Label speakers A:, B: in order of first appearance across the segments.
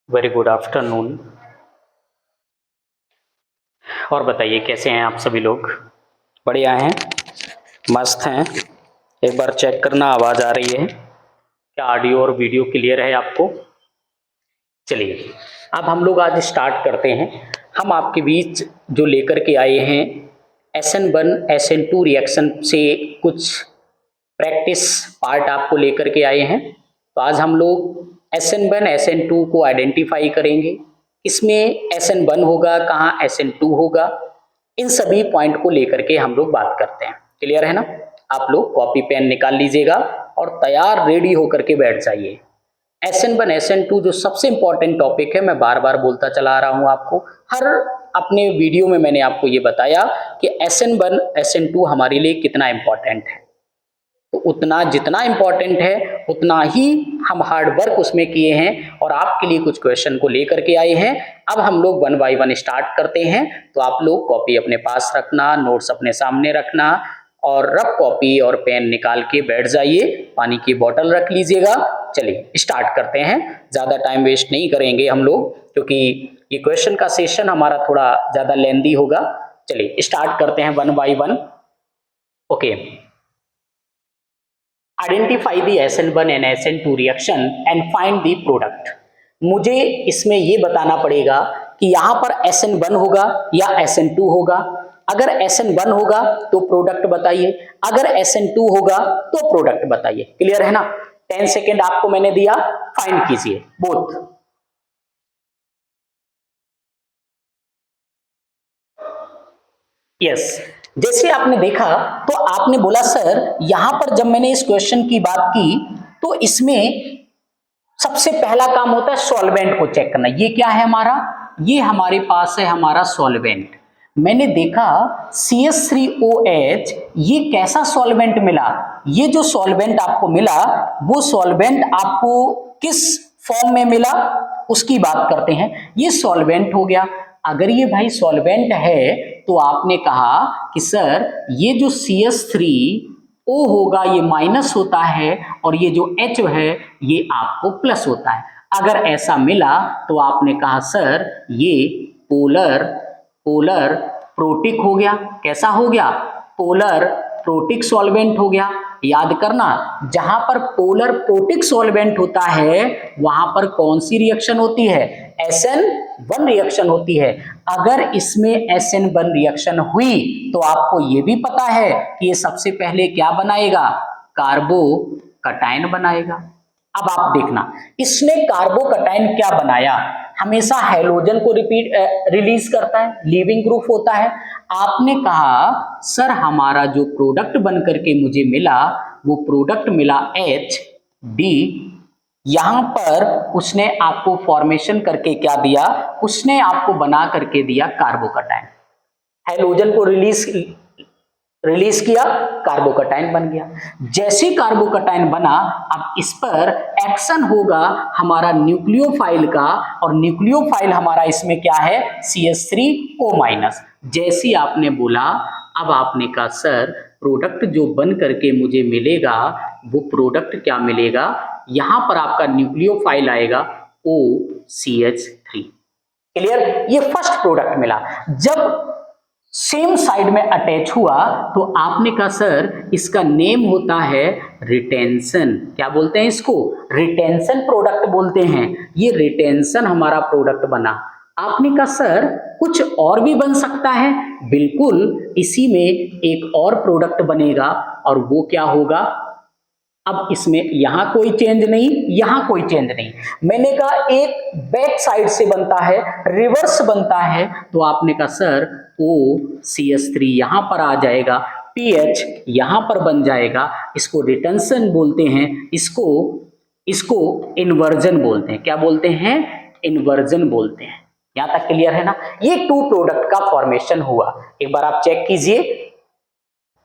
A: Very good afternoon. और बताइए कैसे हैं आप सभी लोग? बढ़िया हैं, मस्त हैं। एक बार चेक करना आवाज़ आ रही है क्या? ऑडियो और वीडियो क्लियर है आपको? चलिए अब हम लोग आज स्टार्ट करते हैं। हम आपके बीच जो लेकर के आए हैं SN1 SN2 रिएक्शन से कुछ प्रैक्टिस पार्ट आपको लेकर के आए हैं। तो आज हम लोग SN1 SN2 को आइडेंटिफाई करेंगे। इसमें SN1 होगा, कहाँ SN2 होगा, इन सभी पॉइंट को लेकर के हम लोग बात करते हैं। क्लियर है ना? आप लोग कॉपी पेन निकाल लीजिएगा और तैयार रेडी होकर के बैठ जाइए। SN1 SN2 जो सबसे इंपॉर्टेंट टॉपिक है, मैं बार बार बोलता चला आ रहा हूं आपको, हर अपने वीडियो में मैंने आपको ये बताया कि SN1 SN2 हमारे लिए कितना इंपॉर्टेंट है। तो उतना जितना इंपॉर्टेंट है उतना ही हम हार्ड वर्क उसमें किए हैं और आपके लिए कुछ क्वेश्चन को लेकर के आए हैं। अब हम लोग 1 बाय 1 स्टार्ट करते हैं। तो आप लोग कॉपी अपने पास रखना, नोट्स अपने सामने रखना और रफ कॉपी और पेन निकाल के बैठ जाइए। पानी की बोतल रख लीजिएगा। चलिए स्टार्ट करते हैं, ज्यादा टाइम वेस्ट नहीं करेंगे हम लोग, क्योंकि ये क्वेश्चन का सेशन हमारा थोड़ा ज्यादा लेंदी होगा। चलिए स्टार्ट करते हैं 1 by 1। Okay, identify the SN1 and SN2 reaction and find the product. मुझे इसमें ये बताना पड़ेगा कि यहां पर SN1 होगा या SN2 होगा। अगर SN1 होगा तो प्रोडक्ट बताइए, अगर SN2 होगा तो प्रोडक्ट बताइए। क्लियर है ना? 10 सेकेंड आपको मैंने दिया, फाइंड कीजिए बोथ। यस, जैसे आपने देखा तो आपने बोला सर यहां पर जब मैंने इस क्वेश्चन की बात की तो इसमें सबसे पहला काम होता है सॉल्वेंट को चेक करना। ये क्या है हमारा? ये हमारे पास है हमारा सॉल्वेंट। मैंने देखा CH3OH, ये कैसा सॉल्वेंट मिला? ये जो सॉल्वेंट आपको मिला वो सॉल्वेंट आपको किस फॉर्म में मिला उसकी बात करते हैं। ये सॉल्वेंट हो गया। अगर ये भाई सॉल्वेंट है तो आपने कहा कि सर ये जो CH3O होगा ये माइनस होता है और ये जो H है ये आपको प्लस होता है। अगर ऐसा मिला तो आपने कहा सर ये पोलर पोलर प्रोटिक हो गया। कैसा हो गया? पोलर प्रोटिक सॉल्वेंट हो गया। याद करना, जहां पर पोलर प्रोटिक सॉल्वेंट होता है वहां पर कौन सी रिएक्शन होती है? SN1 रिएक्शन होती है। अगर इसमें SN1 रिएक्शन हुई तो आपको यह भी पता है कि ये सबसे पहले क्या बनाएगा? कार्बोकटायन बनाएगा। अब आप देखना इसने कार्बोकटायन क्या बनाया? हमेशा हैलोजन को रिलीज करता है, लीविंग ग्रुप होता है। आपने कहा सर हमारा जो प्रोडक्ट बन करके मुझे मिला वो प्रोडक्ट मिला HD। यहां पर उसने आपको फॉर्मेशन करके क्या दिया? उसने आपको बना करके दिया कार्बोकटायन। हैलोजन को रिलीज किया, कार्बोकटायन बन गया। जैसे कार्बोकटायन बना, अब इस पर एक्शन होगा हमारा न्यूक्लियोफाइल का, और न्यूक्लियोफाइल हमारा इसमें क्या है? CH3O-। जैसे आपने बोला, अब आपने कहा सर प्रोडक्ट जो बन करके मुझे मिलेगा वो प्रोडक्ट क्या मिलेगा? यहां पर आपका न्यूक्लियोफाइल आएगा OCH3। क्लियर? ये फर्स्ट प्रोडक्ट मिला। जब सेम साइड में अटैच हुआ तो आपने कहा सर इसका नेम होता है रिटेंशन। क्या बोलते हैं इसको? रिटेंशन प्रोडक्ट बोलते हैं। ये रिटेंशन हमारा प्रोडक्ट बना। आपने कहा सर कुछ और भी बन सकता है? बिल्कुल, इसी में एक और प्रोडक्ट बनेगा और वो क्या होगा? अब इसमें यहां कोई चेंज नहीं, यहां कोई चेंज नहीं। मैंने कहा एक बैक साइड से बनता है, रिवर्स बनता है, तो आपने कहा सर OCH3 यहां पर आ जाएगा, PH यहां पर बन जाएगा। इसको रिटेंशन बोलते हैं, इसको इन्वर्जन बोलते हैं। क्या बोलते हैं? इन्वर्जन बोलते हैं। यहां तक क्लियर है ना? ये 2 प्रोडक्ट का फॉर्मेशन हुआ। एक बार आप चेक कीजिए,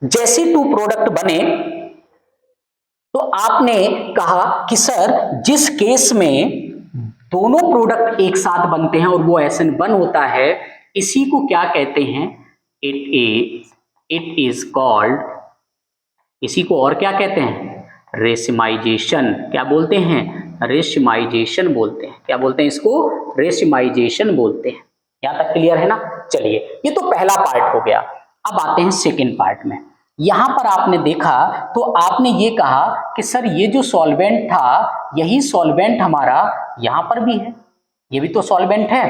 A: जैसे 2 प्रोडक्ट बने तो आपने कहा कि सर जिस केस में दोनों प्रोडक्ट एक साथ बनते हैं और वो SN1 होता है, इसी को क्या कहते हैं? इट इज कॉल्ड, इसी को और क्या कहते हैं? रेसिमाइजेशन। क्या बोलते हैं? रेशिमाइजेशन बोलते हैं। क्या बोलते हैं इसको? रेशिमाइजेशन बोलते हैं। यहां तक क्लियर है ना? चलिए, ये तो पहला पार्ट हो गया। अब आते हैं सेकंड पार्ट में। यहां पर आपने देखा तो आपने ये कहा कि सर ये जो सॉल्वेंट था यही सॉल्वेंट हमारा यहां पर भी है, ये भी तो सॉल्वेंट है,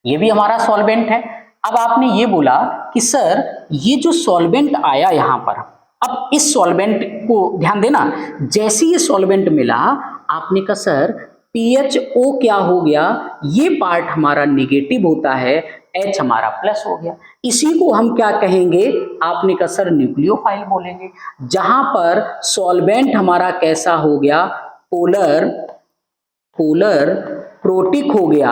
A: ये भी हमारा सॉल्वेंट है। अब आपने ये बोला कि सर ये जो सॉल्वेंट आया यहां पर, अब इस सॉल्वेंट को ध्यान देना, जैसे ये सॉल्वेंट मिला आपने कहा सर PHO क्या हो गया, ये पार्ट हमारा निगेटिव होता है, H हमारा प्लस हो गया। इसी को हम क्या कहेंगे? आपने कहा सर न्यूक्लियोफाइल बोलेंगे। जहां पर सॉल्वेंट हमारा कैसा हो गया? पोलर प्रोटिक हो गया,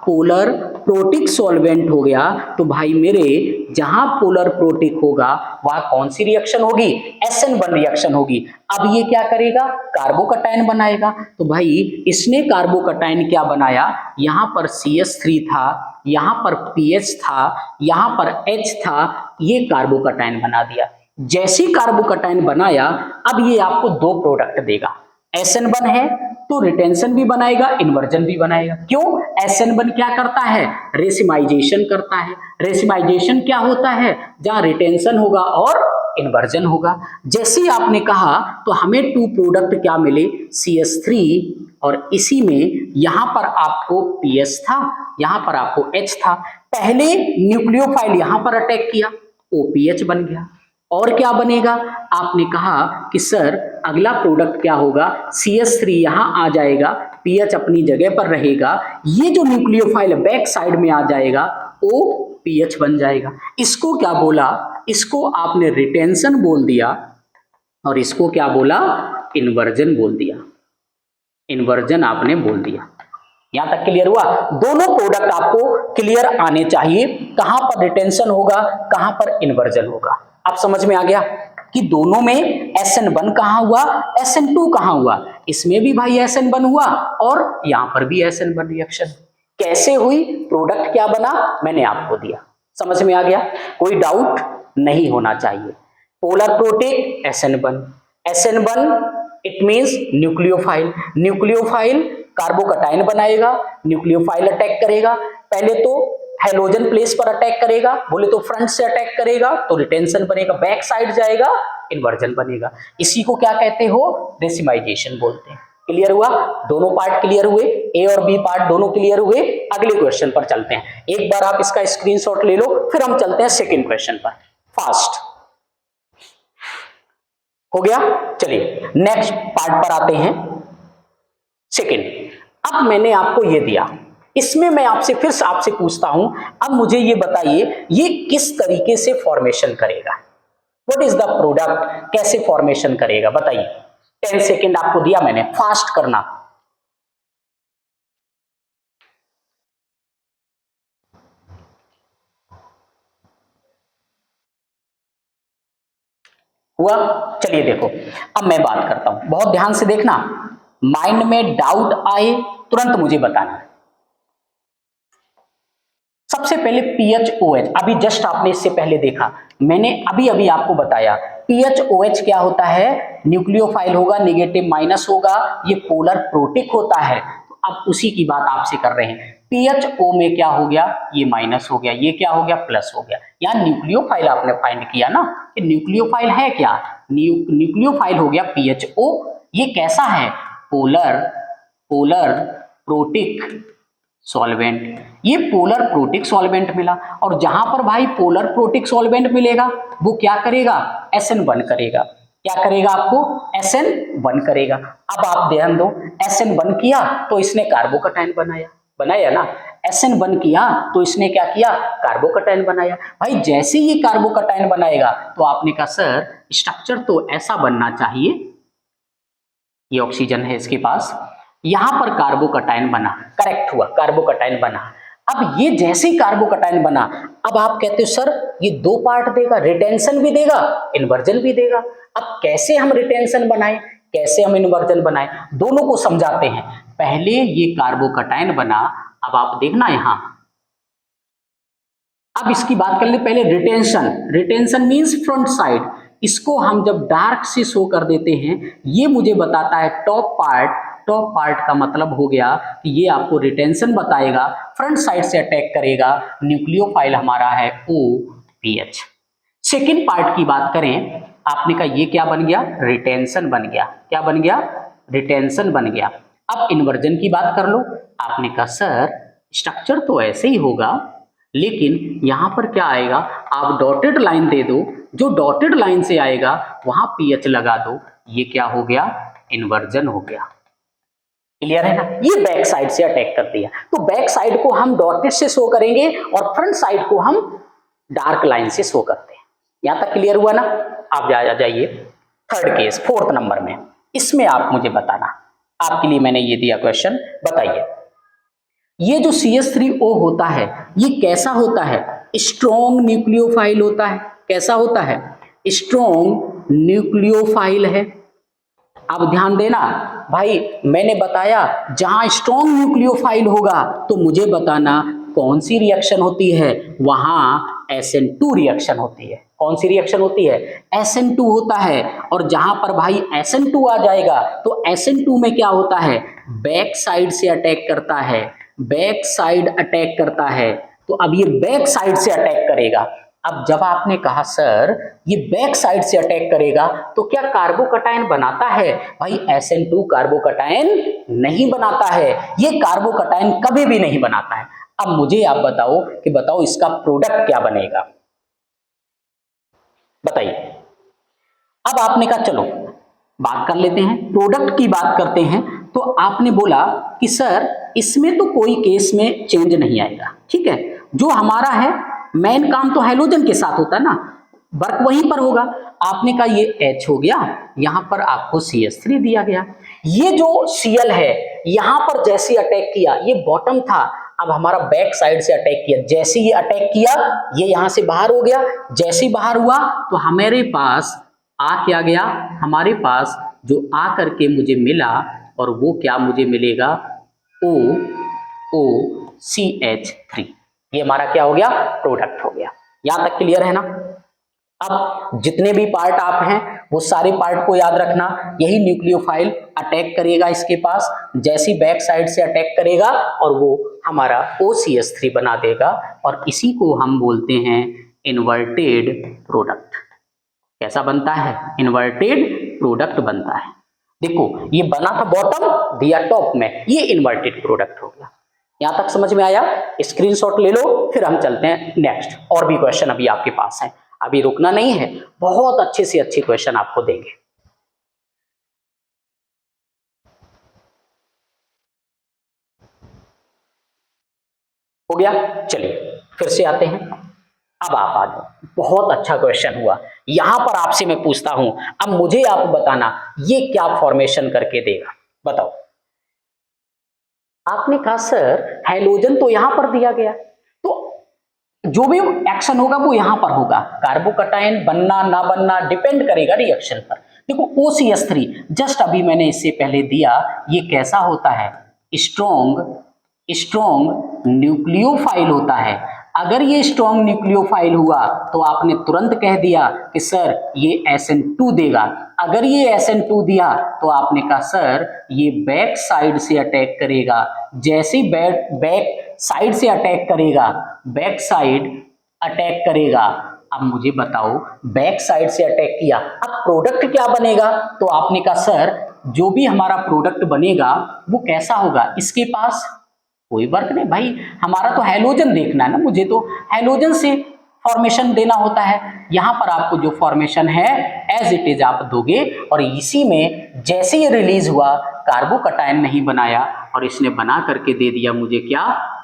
A: पोलर प्रोटिक सॉल्वेंट हो गया। तो भाई मेरे जहां पोलर प्रोटिक होगा वहां कौन सी रिएक्शन होगी? SN1 रिएक्शन होगी। अब ये क्या करेगा? कार्बोकटायन बनाएगा। तो भाई इसने कार्बोकटायन क्या बनाया? यहां पर CH3 था, यहां पर PH था, यहां पर H था, ये कार्बोकटायन बना दिया। जैसे कार्बोकटायन बनाया अब ये आपको दो प्रोडक्ट देगा। SN1 है तो रिटेंशन भी बनाएगा, इन्वर्जन भी बनाएगा। क्यों? SN1 क्या करता है? रेसिमाइजेशन करता है। रेसिमाइजेशन क्या होता है? जहां रिटेंशन होगा और इन्वर्जन होगा। जैसे आपने कहा तो हमें टू प्रोडक्ट क्या मिले? CH3 और इसी में यहां पर आपको PH था, यहां पर आपको H था। पहले न्यूक्लियोफाइल यहां पर अटैक किया, OPH बन गया। और क्या बनेगा? आपने कहा कि सर अगला प्रोडक्ट क्या होगा? CH3 यहां आ जाएगा, PH अपनी जगह पर रहेगा, ये जो न्यूक्लियोफाइल बैक साइड में आ जाएगा, OPH बन जाएगा। इसको क्या बोला? इसको आपने रिटेंशन बोल दिया और इसको क्या बोला? इन्वर्जन बोल दिया। इन्वर्जन आपने बोल दिया। यहां तक क्लियर हुआ? दोनों प्रोडक्ट आपको क्लियर आने चाहिए, कहां पर रिटेंशन होगा, कहां पर इन्वर्जन होगा। आप समझ में आ गया कि दोनों में SN1 कहां हुआ, SN2 कहां हुआ? इसमें भी भाई SN1 हुआ और यहां पर भी SN1 रिएक्शन। कैसे हुई? प्रोडक्ट क्या बना? मैंने आपको दिया। समझ में आ गया? कोई डाउट नहीं होना चाहिए। Polar protic SN1, SN1 it means nucleophile, nucleophile carbocation बनाएगा, न्यूक्लियोफाइल अटैक करेगा। पहले तो हेलोजन प्लेस पर अटैक करेगा, बोले तो फ्रंट से अटैक करेगा तो रिटेंशन बनेगा, बैक साइड जाएगा इन्वर्जन बनेगा। इसी को क्या कहते हो? रेसिमाइजेशन बोलते हैं। क्लियर हुआ? दोनों पार्ट क्लियर हुए, A और B पार्ट दोनों क्लियर हुए। अगले क्वेश्चन पर चलते हैं। एक बार आप इसका स्क्रीनशॉट ले लो, फिर हम चलते हैं सेकंड क्वेश्चन पर। फास्ट हो गया? चलिए नेक्स्ट पार्ट पर आते हैं, सेकंड। अब मैंने आपको ये दिया, इसमें मैं आपसे फिर से आपसे पूछता हूं, अब मुझे ये बताइए ये किस तरीके से फॉर्मेशन करेगा? What is the product? कैसे फॉर्मेशन करेगा बताइए। 10 सेकंड आपको दिया मैंने, फास्ट करना। हुआ? चलिए देखो, अब मैं बात करता हूं, बहुत ध्यान से देखना, माइंड में डाउट आए तुरंत मुझे बताना। सबसे पहले PHOH, अभी जस्ट आपने इससे पहले देखा, मैंने अभी अभी आपको बताया PHOH क्या होता है? न्यूक्लियोफाइल होगा, निगेटिव माइनस होगा, ये पोलर प्रोटिक होता है। तो अब उसी की बात आपसे कर रहे हैं। PHO में क्या हो गया? ये माइनस हो गया, ये क्या हो गया? प्लस हो गया। यहाँ न्यूक्लियोफाइल आपने फाइंड किया ना कि न्यूक्लियोफाइल है क्या? न्यूक्लियोफाइल हो गया PHO। ये कैसा है? Polar protic solvent. ये पोलर प्रोटिक सॉल्वेंट मिला, और जहां पर भाई पोलर प्रोटिक सॉल्वेंट मिलेगा वो क्या करेगा? SN1 करेगा। क्या करेगा? आपको SN1 करेगा। अब आप ध्यान दो, SN1 किया तो इसने कार्बोकटायन बनाया, बनाया ना? SN1 किया तो इसने क्या किया? कार्बोकटायन बनाया। भाई जैसे ये कार्बोकटायन बनाएगा तो आपने कहा सर स्ट्रक्चर तो ऐसा बनना चाहिए, ये ऑक्सीजन है इसके पास, यहां पर कार्बोकटायन बना, करेक्ट हुआ, कार्बोकटायन बना। अब ये जैसे ही कार्बोकटायन बना, अब आप कहते हो सर ये दो पार्ट देगा, रिटेंशन भी देगा, इन्वर्जन भी देगा। अब कैसे हम रिटेंशन बनाएं, कैसे हम इन्वर्जन बनाएं, दोनों को समझाते हैं। पहले ये कार्बोकटायन बना, अब आप देखना यहां, अब इसकी बात कर ले पहले retention. Retention means front side, इसको हम जब डार्क से शो कर देते हैं, ये मुझे बताता है टॉप पार्ट। टॉप पार्ट का मतलब हो गया कि ये आपको रिटेंशन बताएगा, फ्रंट साइड से अटैक करेगा, न्यूक्लियोफाइल हमारा है OPH। सेकेंड पार्ट की बात करें, आपने कहा ये क्या बन गया, रिटेंशन बन गया, क्या बन गया, रिटेंशन बन गया। अब इन्वर्जन की बात कर लो, आपने कहा सर स्ट्रक्चर तो ऐसे ही होगा, लेकिन यहां पर क्या आएगा, आप डॉटेड लाइन दे दो, जो डॉटेड लाइन से आएगा वहां पीएच लगा दो, ये क्या हो गया, इन्वर्जन हो गया। क्लियर है ना, ये बैक साइड से अटैक कर दिया, तो बैक साइड को हम डॉटेड से शो करेंगे और फ्रंट साइड को हम डार्क लाइन से शो करते हैं। यहां तक क्लियर हुआ ना। आप जाइए थर्ड केस, फोर्थ नंबर में, इसमें आप मुझे बताना, आपके लिए मैंने ये दिया क्वेश्चन, बताइए ये जो CH3O होता है ये कैसा होता है, स्ट्रॉन्ग न्यूक्लियोफाइल होता है, कैसा होता है, स्ट्रॉन्ग न्यूक्लियोफाइल है। अब ध्यान देना भाई, मैंने बताया जहां स्ट्रॉन्ग न्यूक्लियोफाइल होगा तो मुझे बताना कौन सी रिएक्शन होती है, वहां SN2 रिएक्शन होती है। कौन सी रिएक्शन होती है, SN2 होता है। और जहां पर भाई SN2 आ जाएगा तो SN2 में क्या होता है, बैक साइड से अटैक करता है, बैक साइड अटैक करता है। तो अब ये बैक साइड से अटैक करेगा। अब जब आपने कहा सर ये बैक साइड से अटैक करेगा तो क्या कार्बोकटायन बनाता है, भाई SN2 कार्बोकटायन नहीं बनाता है, ये कार्बोकटायन कभी भी नहीं बनाता है। अब मुझे आप बताओ कि बताओ इसका प्रोडक्ट क्या बनेगा, बताइए। अब आपने कहा चलो बात कर लेते हैं, प्रोडक्ट की बात करते हैं। तो आपने बोला कि सर इसमें तो कोई केस में चेंज नहीं आएगा, ठीक है, जो हमारा है मेन काम तो हैलोजन के साथ होता है ना, वर्क वहीं पर होगा। आपने कहा ये H हो गया, यहां पर आपको CH3 दिया गया, ये जो Cl है यहां पर जैसे अटैक किया, ये बॉटम था, अब हमारा बैक साइड से अटैक किया, जैसे ये अटैक किया ये यहां से बाहर हो गया, जैसे ही बाहर हुआ तो हमारे पास आ क्या गया, हमारे पास जो आ करके मुझे मिला, और वो क्या मुझे मिलेगा, OCH3। ये हमारा क्या हो गया, प्रोडक्ट हो गया। यहां तक क्लियर है ना। अब जितने भी पार्ट आप हैं वो सारे पार्ट को याद रखना, यही न्यूक्लियोफाइल अटैक करेगा इसके पास, जैसी बैक साइड से अटैक करेगा और वो हमारा OCH3 बना देगा, और इसी को हम बोलते हैं इन्वर्टेड प्रोडक्ट। कैसा बनता है, इन्वर्टेड प्रोडक्ट बनता है। देखो ये बना था बॉटम, दिया टॉप में, ये इन्वर्टेड प्रोडक्ट हो गया। यहां तक समझ में आया, स्क्रीनशॉट ले लो, फिर हम चलते हैं नेक्स्ट। और भी क्वेश्चन अभी आपके पास है, अभी रुकना नहीं है, बहुत अच्छे से अच्छे क्वेश्चन आपको देंगे। हो गया, चलिए फिर से आते हैं। अब आप आ जाओ, बहुत अच्छा क्वेश्चन हुआ। यहां पर आपसे मैं पूछता हूं, अब मुझे आप बताना ये क्या फॉर्मेशन करके देगा, बताओ। आपने कहा सर हैलोजन तो यहां पर दिया गया, तो जो भी एक्शन होगा वो यहां पर होगा, कार्बोकटायन बनना ना बनना डिपेंड करेगा रिएक्शन पर। देखो OCH3 जस्ट अभी मैंने इससे पहले दिया, ये कैसा होता है, स्ट्रॉन्ग न्यूक्लियोफाइल होता है। अगर ये स्ट्रॉन्ग न्यूक्लियोफाइल हुआ तो आपने तुरंत कह दिया कि सर ये SN2 देगा। अगर ये SN2 दिया तो आपने कहा सर ये बैक साइड से अटैक करेगा, जैसे ही बैक साइड से अटैक करेगा, बैक साइड अटैक करेगा। अब मुझे बताओ बैक साइड से अटैक किया, अब प्रोडक्ट क्या बनेगा, तो आपने कहा सर जो भी हमारा प्रोडक्ट बनेगा वो कैसा होगा, इसके पास कोई वर्क नहीं, भाई हमारा तो हैलोजन देखना है ना, मुझे तो हैलोजन से फॉर्मेशन देना होता है। यहां पर आपको जो फॉर्मेशन है एज इट इज आप दोगे, और इसी में जैसे ये रिलीज हुआ कार्बोकटायन नहीं बनाया और इसने बना करके दे दिया मुझे क्या,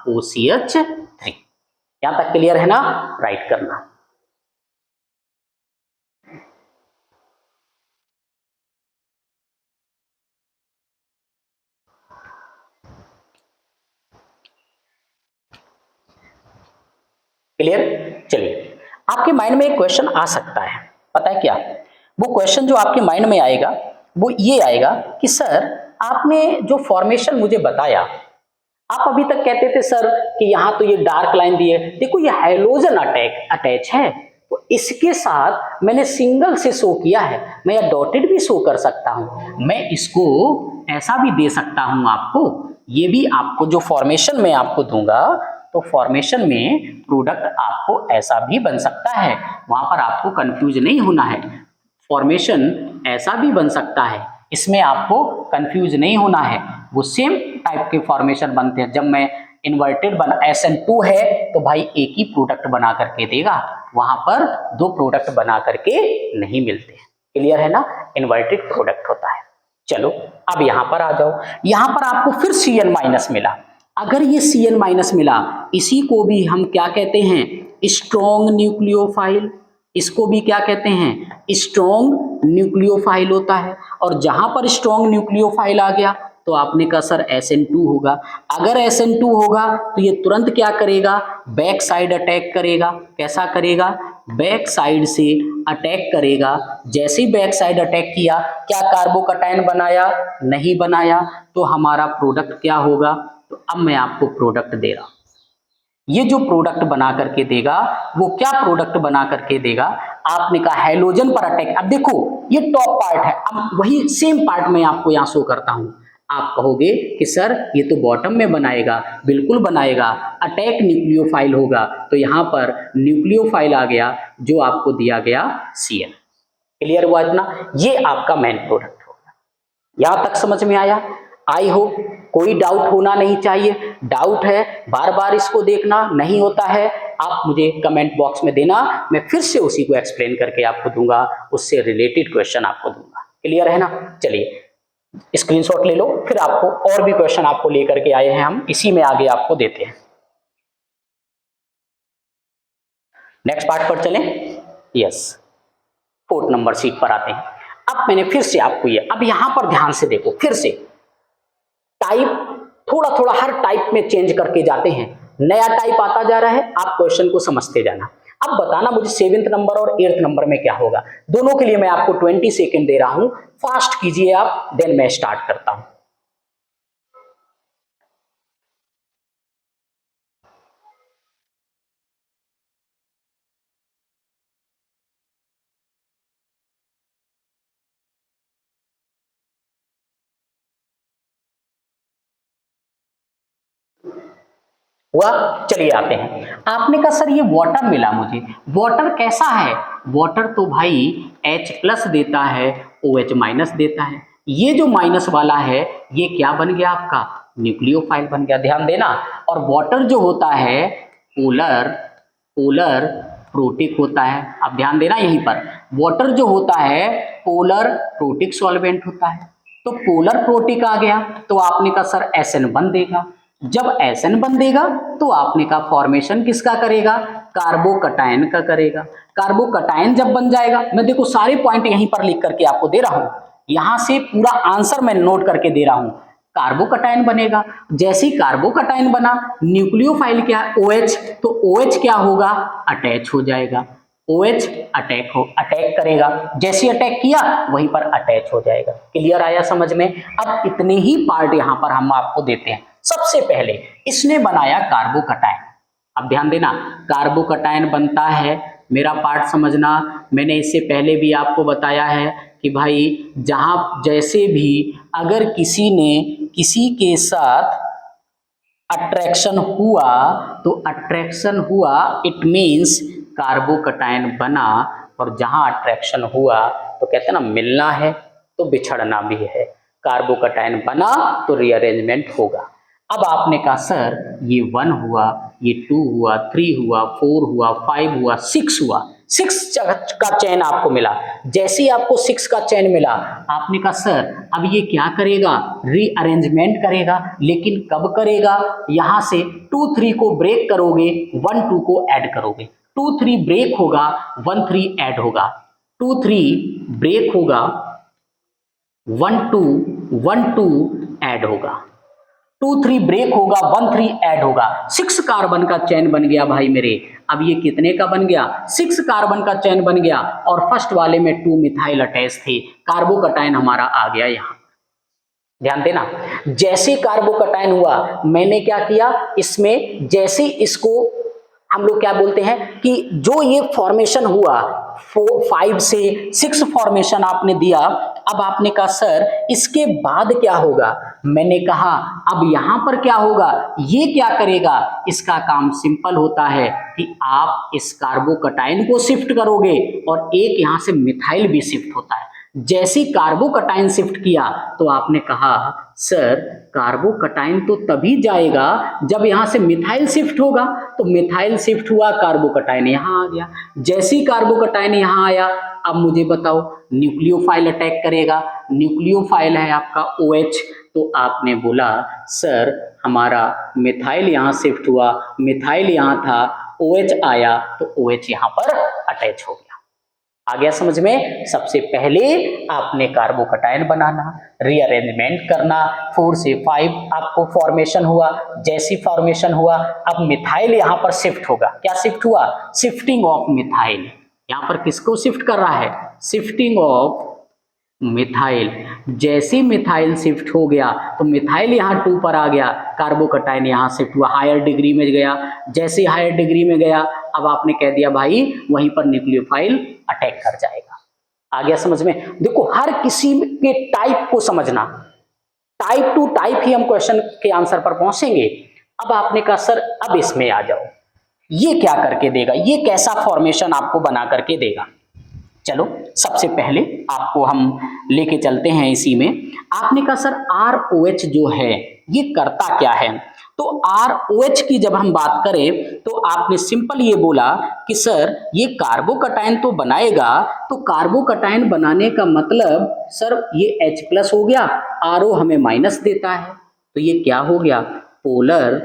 A: OCH3। यहां तक क्लियर है ना, राइट करना। क्लियर, चलिए आपके माइंड में एक क्वेश्चन आ सकता है, पता है क्या, वो क्वेश्चन जो आपके माइंड में आएगा वो ये आएगा कि सर आपने जो फॉर्मेशन मुझे बताया, आप अभी तक कहते थे सर कि यहां तो ये डार्क लाइन दी है, देखो ये हैलोजन अटैच है, तो इसके साथ मैंने सिंगल से शो किया है, मैं या डॉटेड भी शो कर सकता हूं, मैं इसको ऐसा भी दे सकता हूं आपको। ये भी आपको जो फॉर्मेशन में आपको दूंगा तो फॉर्मेशन में प्रोडक्ट आपको ऐसा भी बन सकता है, वहां पर आपको कंफ्यूज नहीं होना है। फॉर्मेशन ऐसा भी बन सकता है, इसमें आपको कंफ्यूज नहीं होना है। वो सेम टाइप के फॉर्मेशन बनते हैं। जब मैं इन्वर्टेड बना SN2 है तो भाई एक ही प्रोडक्ट बना करके देगा, वहां पर दो प्रोडक्ट बना करके नहीं मिलते। क्लियर है ना, इन्वर्टेड प्रोडक्ट होता है। चलो अब यहां पर आ जाओ, यहां पर आपको फिर Cn माइनस मिला। अगर ये Cn माइनस मिला, इसी को भी हम क्या कहते हैं, स्ट्रॉन्ग न्यूक्लियोफाइल। इसको भी क्या कहते हैं, स्ट्रॉन्ग न्यूक्लियोफाइल होता है। और जहां पर स्ट्रॉन्ग न्यूक्लियोफाइल आ गया तो आपने कहा सर SN2 होगा। अगर SN2 होगा तो ये तुरंत क्या करेगा, बैक साइड अटैक करेगा। कैसा करेगा, बैक साइड से अटैक करेगा। जैसे ही बैक साइड अटैक किया, क्या कार्बोकटायन बनाया, नहीं बनाया, तो हमारा प्रोडक्ट क्या होगा। तो अब मैं आपको प्रोडक्ट दे रहा हूं, ये जो प्रोडक्ट बना करके देगा वो क्या प्रोडक्ट बना करके देगा, आपने कहा हैलोजन पर अटैक। अब देखो ये टॉप पार्ट है, अब वही सेम पार्ट मैं आपको यहां शो करता हूं। आप कहोगे कि सर ये तो बॉटम में बनाएगा, बिल्कुल बनाएगा, अटैक न्यूक्लियोफाइल होगा। तो यहां पर न्यूक्लियोफाइल आ गया जो आपको दिया गया Cn। क्लियर हुआ इतना, ये आपका मेन प्रोडक्ट होगा। यहां तक समझ में आया, आई होप कोई डाउट होना नहीं चाहिए। डाउट है बार बार इसको देखना, नहीं होता है आप मुझे कमेंट बॉक्स में देना, मैं फिर से उसी को एक्सप्लेन करके आपको दूंगा, उससे रिलेटेड क्वेश्चन आपको दूंगा। क्लियर है ना, चलिए स्क्रीनशॉट ले लो, फिर आपको और भी क्वेश्चन आपको लेकर के आए हैं हम, इसी में आगे आपको देते हैं। नेक्स्ट पार्ट पर चलें, यस 4 नंबर शीट पर आते हैं। अब मैंने फिर से आपको ये, अब यहां पर ध्यान से देखो, फिर से टाइप थोड़ा थोड़ा हर टाइप में चेंज करके जाते हैं, नया टाइप आता जा रहा है, आप क्वेश्चन को समझते जाना। अब बताना मुझे 7th नंबर और 8th नंबर में क्या होगा। दोनों के लिए मैं आपको 20 सेकेंड दे रहा हूं, फास्ट कीजिए आप, देन मैं स्टार्ट करता हूं। हुआ, चलिए आते हैं। आपने कहा सर ये वाटर मिला मुझे, वाटर कैसा है, वाटर तो भाई H+ देता है, OH माइनस देता है। ये जो माइनस वाला है ये क्या बन गया आपका, न्यूक्लियोफाइल बन गया, ध्यान देना। और वाटर जो होता है पोलर पोलर प्रोटिक होता है। अब ध्यान देना यहीं पर, वाटर जो होता है पोलर प्रोटिक सॉल्वेंट होता है। तो पोलर प्रोटिक आ गया तो आपने कहा सर SN1 देगा। जब SN1 देगा तो आपने कहा फॉर्मेशन किसका करेगा, कार्बोकटायन का करेगा। कार्बोकटायन जब बन जाएगा, मैं देखो सारे पॉइंट यहीं पर लिख करके आपको दे रहा हूं, यहां से पूरा आंसर मैं नोट करके दे रहा हूं। कार्बोकटायन बनेगा, जैसे ही कार्बोकटायन बना, न्यूक्लियोफाइल क्या है OH, तो OH क्या होगा, अटैच हो जाएगा। OH अटैक करेगा, जैसे अटैक किया वहीं पर अटैच हो जाएगा। क्लियर आया समझ में। अब इतने ही पार्ट यहां पर हम आपको देते हैं। सबसे पहले इसने बनाया कार्बोकटायन। अब ध्यान देना, कार्बोकटायन बनता है, मेरा पार्ट समझना, मैंने इससे पहले भी आपको बताया है कि भाई जहां जैसे भी अगर किसी ने किसी के साथ अट्रैक्शन हुआ तो अट्रैक्शन हुआ इट मीन्स कार्बोकटायन बना, और जहां अट्रैक्शन हुआ तो कहते हैं ना मिलना है तो बिछड़ना भी है। कार्बोकटायन बना तो रीअरेंजमेंट होगा। अब आपने कहा सर ये 1 हुआ, ये 2 हुआ, 3 हुआ, 4 हुआ, 5 हुआ, 6 हुआ, 6 का चेन आपको मिला। जैसे ही आपको 6 का चेन मिला, आपने कहा सर अब ये क्या करेगा, रीअरेंजमेंट करेगा। लेकिन कब करेगा, यहां से 2 3 को ब्रेक करोगे, 1 2 को ऐड करोगे। 2 3 ब्रेक होगा, 1 3 ऐड होगा। 2 3 ब्रेक होगा, 1 2 ऐड होगा। 2 3 ब्रेक होगा, 1 3 ऐड होगा। 6 कार्बन का चेन बन गया भाई मेरे। अब ये कितने का बन गया, 6 कार्बन का चेन बन गया, और फर्स्ट वाले में 2 मिथाइल अटैच थे। कार्बोकटायन हमारा आ गया यहां। ध्यान देना, जैसे कार्बोकटायन हुआ मैंने क्या किया, इसमें जैसे इसको हम लोग क्या बोलते हैं कि जो ये फॉर्मेशन हुआ 5 से 6 फॉर्मेशन आपने दिया, अब आपने कहा सर इसके बाद क्या होगा, मैंने कहा अब यहां पर क्या होगा, ये क्या करेगा, इसका काम सिंपल होता है कि आप इस कार्बोकटाइन को शिफ्ट करोगे और एक यहां से मिथाइल भी शिफ्ट होता है। जैसे कार्बोकटाइन शिफ्ट किया तो आपने कहा सर कार्बोकटाइन तो तभी जाएगा जब यहां से मिथाइल शिफ्ट होगा, तो मिथाइल शिफ्ट हुआ, कार्बोकटाइन यहां आ गया। जैसे ही कार्बोकटाइन यहां आया, अब मुझे बताओ न्यूक्लियोफाइल अटैक करेगा, न्यूक्लियोफाइल है आपका OH, तो आपने बोला सर हमारा मिथाइल यहां शिफ्ट हुआ, मिथाइल यहां था, OH आया तो OH यहां पर अटैच हो गया। आ गया समझ में? सबसे पहले आपने कार्बोकटाइन बनाना, रीअरेंजमेंट करना, 4 से 5 आपको फॉर्मेशन हुआ, जैसी फॉर्मेशन हुआ अब मिथाइल यहां पर शिफ्ट होगा। क्या शिफ्ट हुआ? Shifting of methyl. यहां पर किसको शिफ्ट कर रहा है? Shifting of methyl. जैसे मिथाइल शिफ्ट हो गया तो मिथाइल यहाँ 2 पर आ गया, कार्बोकटाइन यहाँ शिफ्ट हुआ, हायर डिग्री में गया। जैसे हायर डिग्री में गया अब आपने कह दिया भाई वहीं पर न्यूक्लियोफाइल अटैक कर जाएगा। आ गया समझ में? देखो हर किसी के टाइप को समझना, टाइप टू टाइप ही हम क्वेश्चन के आंसर पर पहुंचेंगे। अब आपने कहा सर अब इसमें आ जाओ, ये क्या करके देगा, ये कैसा फॉर्मेशन आपको बना करके देगा। चलो सबसे पहले आपको हम लेके चलते हैं इसी में। आपने कहा सर ROH जो है ये करता क्या है, तो ROH की जब हम बात करें तो आपने सिंपल ये बोला कि सर ये कार्बोकटाइन तो बनाएगा, तो कार्बोकटाइन बनाने का मतलब सर ये H+ हो गया, RO हमें माइनस देता है, तो ये क्या हो गया, पोलर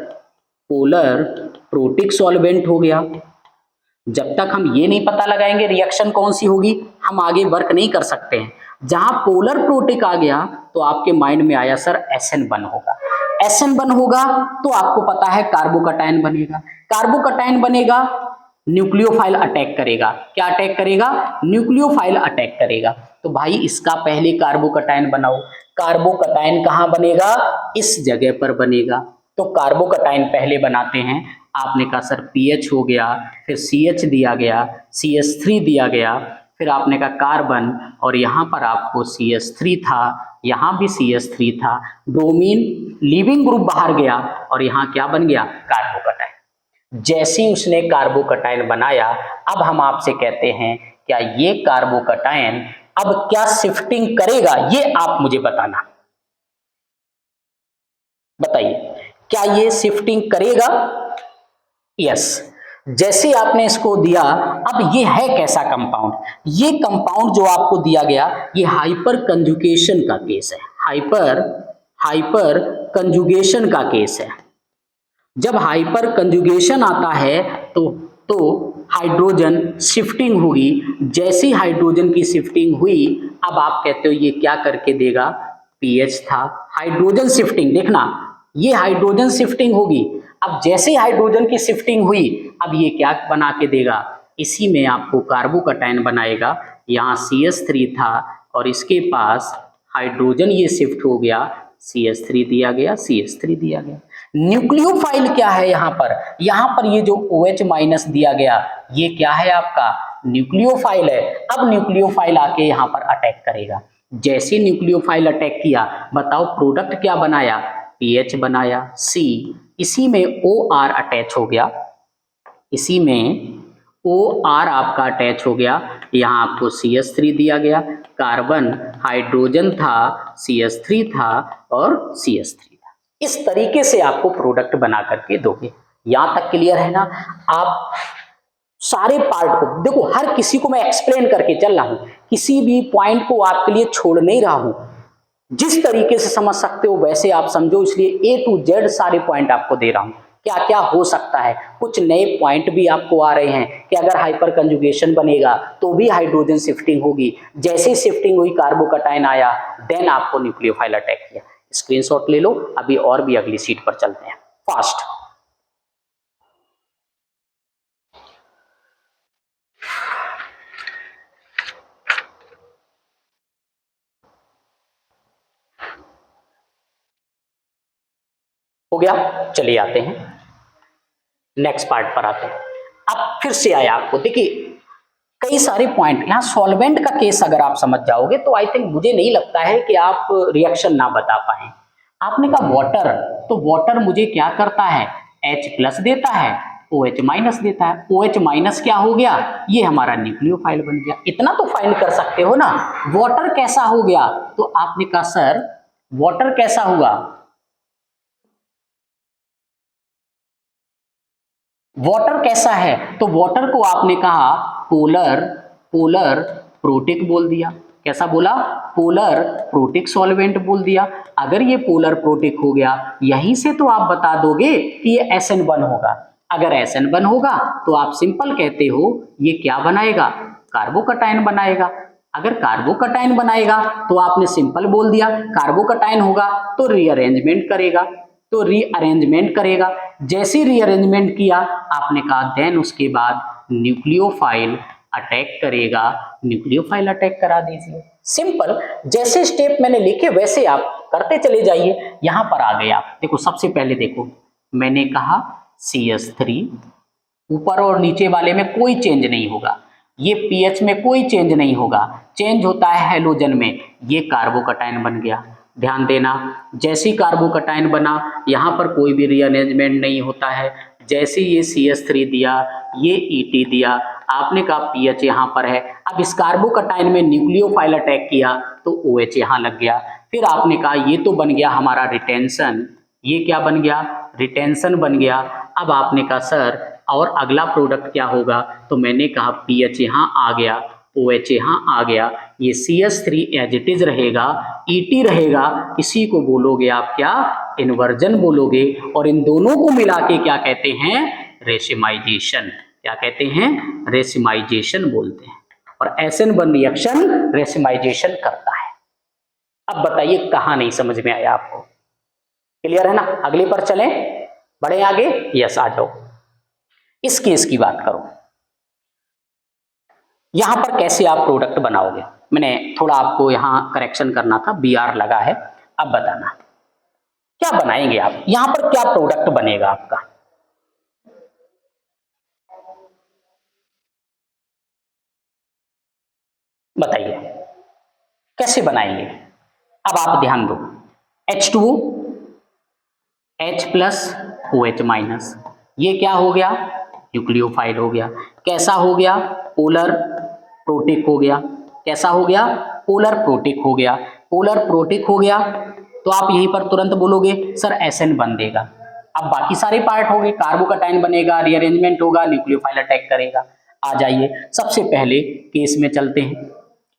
A: पोलर प्रोटिक सॉल्वेंट हो गया। जब तक हम ये नहीं पता लगाएंगे रिएक्शन कौन सी होगी, हम आगे वर्क नहीं कर सकते हैं। जहां पोलर प्रोटिक आ गया तो आपके माइंड में आया सर SN1 होगा, SN1 होगा तो आपको पता है कार्बोकटाइन बनेगा, कार्बोकटाइन बनेगा न्यूक्लियोफाइल अटैक करेगा। क्या अटैक करेगा? न्यूक्लियोफाइल अटैक करेगा। तो भाई इसका पहले कार्बोकटाइन बनाओ, कार्बोकटाइन कहां बनेगा? इस जगह पर बनेगा। तो कार्बोकटाइन पहले बनाते हैं। आपने कहा सर PH हो गया, फिर CH दिया गया, CH3 दिया गया, फिर आपने कहा कार्बन, और यहां पर आपको CH3 था, यहां भी CH3 था, ब्रोमीन लीविंग ग्रुप बाहर गया और यहां क्या बन गया? कार्बोकटाइन। जैसे ही उसने कार्बोकटाइन बनाया, अब हम आपसे कहते हैं क्या ये कार्बोकटाइन अब क्या शिफ्टिंग करेगा, ये आप मुझे बताना, बताइए क्या ये शिफ्टिंग करेगा? यस। जैसे आपने इसको दिया, अब ये है कैसा कंपाउंड, ये कंपाउंड जो आपको दिया गया ये हाइपर कंजुगेशन का केस है, हाइपर कंजुगेशन का केस है। जब हाइपर कंजुगेशन आता है तो हाइड्रोजन शिफ्टिंग होगी। जैसी हाइड्रोजन की शिफ्टिंग हुई, अब आप कहते हो ये क्या करके देगा? पीएच था, हाइड्रोजन शिफ्टिंग, देखना ये हाइड्रोजन शिफ्टिंग होगी। अब जैसे हाइड्रोजन की शिफ्टिंग हुई, अब ये क्या बना के देगा? इसी में आपको कार्बोकटाइन बनाएगा। यहाँ CH3 था और इसके पास हाइड्रोजन ये शिफ्ट हो गया, CH3 दिया गया, CH3 दिया गया। न्यूक्लियोफाइल क्या है यहाँ पर? यहाँ पर ये जो OH माइनस दिया गया ये क्या है आपका? न्यूक्लियोफाइल है। अब न्यूक्लियोफाइल आके यहाँ पर अटैक करेगा। जैसे न्यूक्लियोफाइल अटैक किया, बताओ प्रोडक्ट क्या बनाया? PH बनाया, C, इसी में OR अटैच हो गया, इसी में OR आपका अटैच हो गया। यहाँ आपको CH3 दिया गया, कार्बन हाइड्रोजन था, CH3 था और CH3 था। इस तरीके से आपको प्रोडक्ट बना करके दोगे। यहां तक क्लियर है ना? आप सारे पार्ट को देखो, हर किसी को मैं एक्सप्लेन करके चल रहा हूं, किसी भी पॉइंट को आपके लिए छोड़ नहीं रहा हूं। जिस तरीके से समझ सकते हो वैसे आप समझो, इसलिए A to Z सारे पॉइंट आपको दे रहा हूं। क्या क्या हो सकता है, कुछ नए पॉइंट भी आपको आ रहे हैं कि अगर हाइपर कंजुगेशन बनेगा तो भी हाइड्रोजन शिफ्टिंग होगी। जैसे शिफ्टिंग हुई कार्बोकटाइन आया, देन आपको न्यूक्लियोफाइल अटैक किया। स्क्रीनशॉट ले लो, अभी और भी अगली सीट पर चलते हैं फास्ट। हो गया, चलिए आते हैं नेक्स्ट पार्ट पर आते हैं। अब फिर से आया आपको, देखिए कई सारे पॉइंट यहाँ सॉल्वेंट का केस अगर आप समझ जाओगे तो आई थिंक मुझे नहीं लगता है कि आप रिएक्शन ना बता पाए। आपने कहा वाटर, तो वाटर मुझे क्या करता है, H+ देता है, OH- देता है। OH- क्या हो गया, ये हमारा न्यूक्लियोफाइल बन गया। इतना तो फाइंड कर सकते हो ना। वाटर कैसा हो गया, तो आपने कहा सर वाटर कैसा हुआ, वाटर कैसा है, तो वाटर को आपने कहा पोलर पोलर प्रोटिक बोल दिया। कैसा बोला, पोलर प्रोटिक सॉल्वेंट बोल दिया। अगर ये पोलर प्रोटिक हो गया, यहीं से तो आप बता दोगे कि ये SN1 होगा। अगर SN1 होगा तो आप सिंपल कहते हो ये क्या बनाएगा, कार्बोकटायन बनाएगा। अगर कार्बोकटायन बनाएगा तो आपने सिंपल बोल दिया कार्बोकटायन होगा तो रीअरेंजमेंट करेगा, तो रीअरेंजमेंट करेगा। जैसे रीअरेंजमेंट किया आपने कहा देन उसके बाद न्यूक्लियोफाइल अटैक करेगा, न्यूक्लियोफाइल अटैक करा दीजिए। सिंपल, जैसे स्टेप मैंने लिखे वैसे आप करते चले जाइए। यहां पर आ गए आप, देखो सबसे पहले देखो मैंने कहा CH3, ऊपर और नीचे वाले में कोई चेंज नहीं होगा, ये पीएच में कोई चेंज नहीं होगा, चेंज होता है हैलोजन में, ये कार्बोकटायन बन गया। ध्यान देना, जैसे ही कार्बोकटायन बना यहाँ पर कोई भी रीअरेंजमेंट नहीं होता है। जैसे ये CH3 दिया, ये ET दिया, आपने कहा पीएच यहाँ पर है। अब इस कार्बोकटायन में न्यूक्लियोफाइल अटैक किया तो OH यहाँ लग गया। फिर आपने कहा ये तो बन गया हमारा रिटेंशन, ये क्या बन गया, रिटेंशन बन गया। अब आपने कहा सर और अगला प्रोडक्ट क्या होगा, तो मैंने कहा पीएच यहाँ आ गया, OH यहाँ आ गया, ये CH3 एज इट इज रहेगा, ET रहेगा, इसी को बोलोगे आप क्या, इन्वर्जन बोलोगे। और इन दोनों को मिला के क्या कहते हैं, रेसिमाइजेशन। क्या कहते हैं, रेसिमाइजेशन बोलते हैं। और SN1 रिएक्शन रेसिमाइजेशन करता है। अब बताइए कहां नहीं समझ में आया आपको, क्लियर है ना। अगले पर चलें, बढ़े आगे, यस आ जाओ। इस केस की बात करो, यहां पर कैसे आप प्रोडक्ट बनाओगे। मैंने थोड़ा आपको यहां करेक्शन करना था, BR लगा है। अब बताना क्या बनाएंगे आप, यहां पर क्या प्रोडक्ट बनेगा आपका। बताइए कैसे बनाएंगे। अब आप ध्यान दो, H2O, H+OH-, ये क्या हो गया, न्यूक्लियोफाइल हो गया। कैसा हो गया, पोलर प्रोटिक हो गया। कैसा हो गया, पोलर प्रोटिक हो गया। पोलर प्रोटिक हो गया तो आप यहीं पर तुरंत बोलोगे सर SN बन देगा। अब बाकी सारे पार्ट हो गए, कार्बोकटायन बनेगा, रीअरेंजमेंट होगा, न्यूक्लियोफाइल अटैक करेगा। आ जाइए सबसे पहले केस में चलते हैं।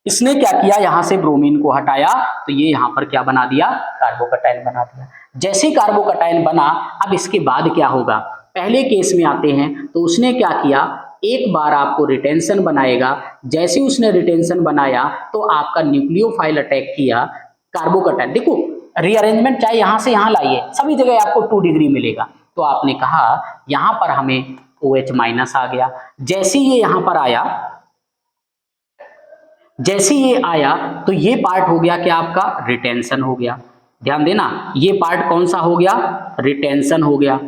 A: इसने क्या किया, यहां से ब्रोमीन को हटाया तो ये यहां पर क्या बना दिया, कार्बोकटायन बना दिया। जैसे ही कार्बोकटायन बना, अब इसके बाद क्या होगा, पहले केस में आते हैं तो उसने क्या किया, एक बार आपको रिटेंशन बनाएगा। जैसे ही उसने रिटेंशन बनाया तो आपका न्यूक्लियोफाइल अटैक किया, कार्बोकटायन। देखो रीअरेंजमेंट चाहे यहां से यहां लाइए, सभी जगह आपको 2 डिग्री मिलेगा। तो आपने कहा यहां पर हमें OH- आ गया। जैसे ये यहां पर आया, जैसे ये आया तो ये पार्ट हो गया क्या आपका, रिटेंशन हो गया। ध्यान देना, ये पार्ट कौन सा हो गया, रिटेंशन हो गया।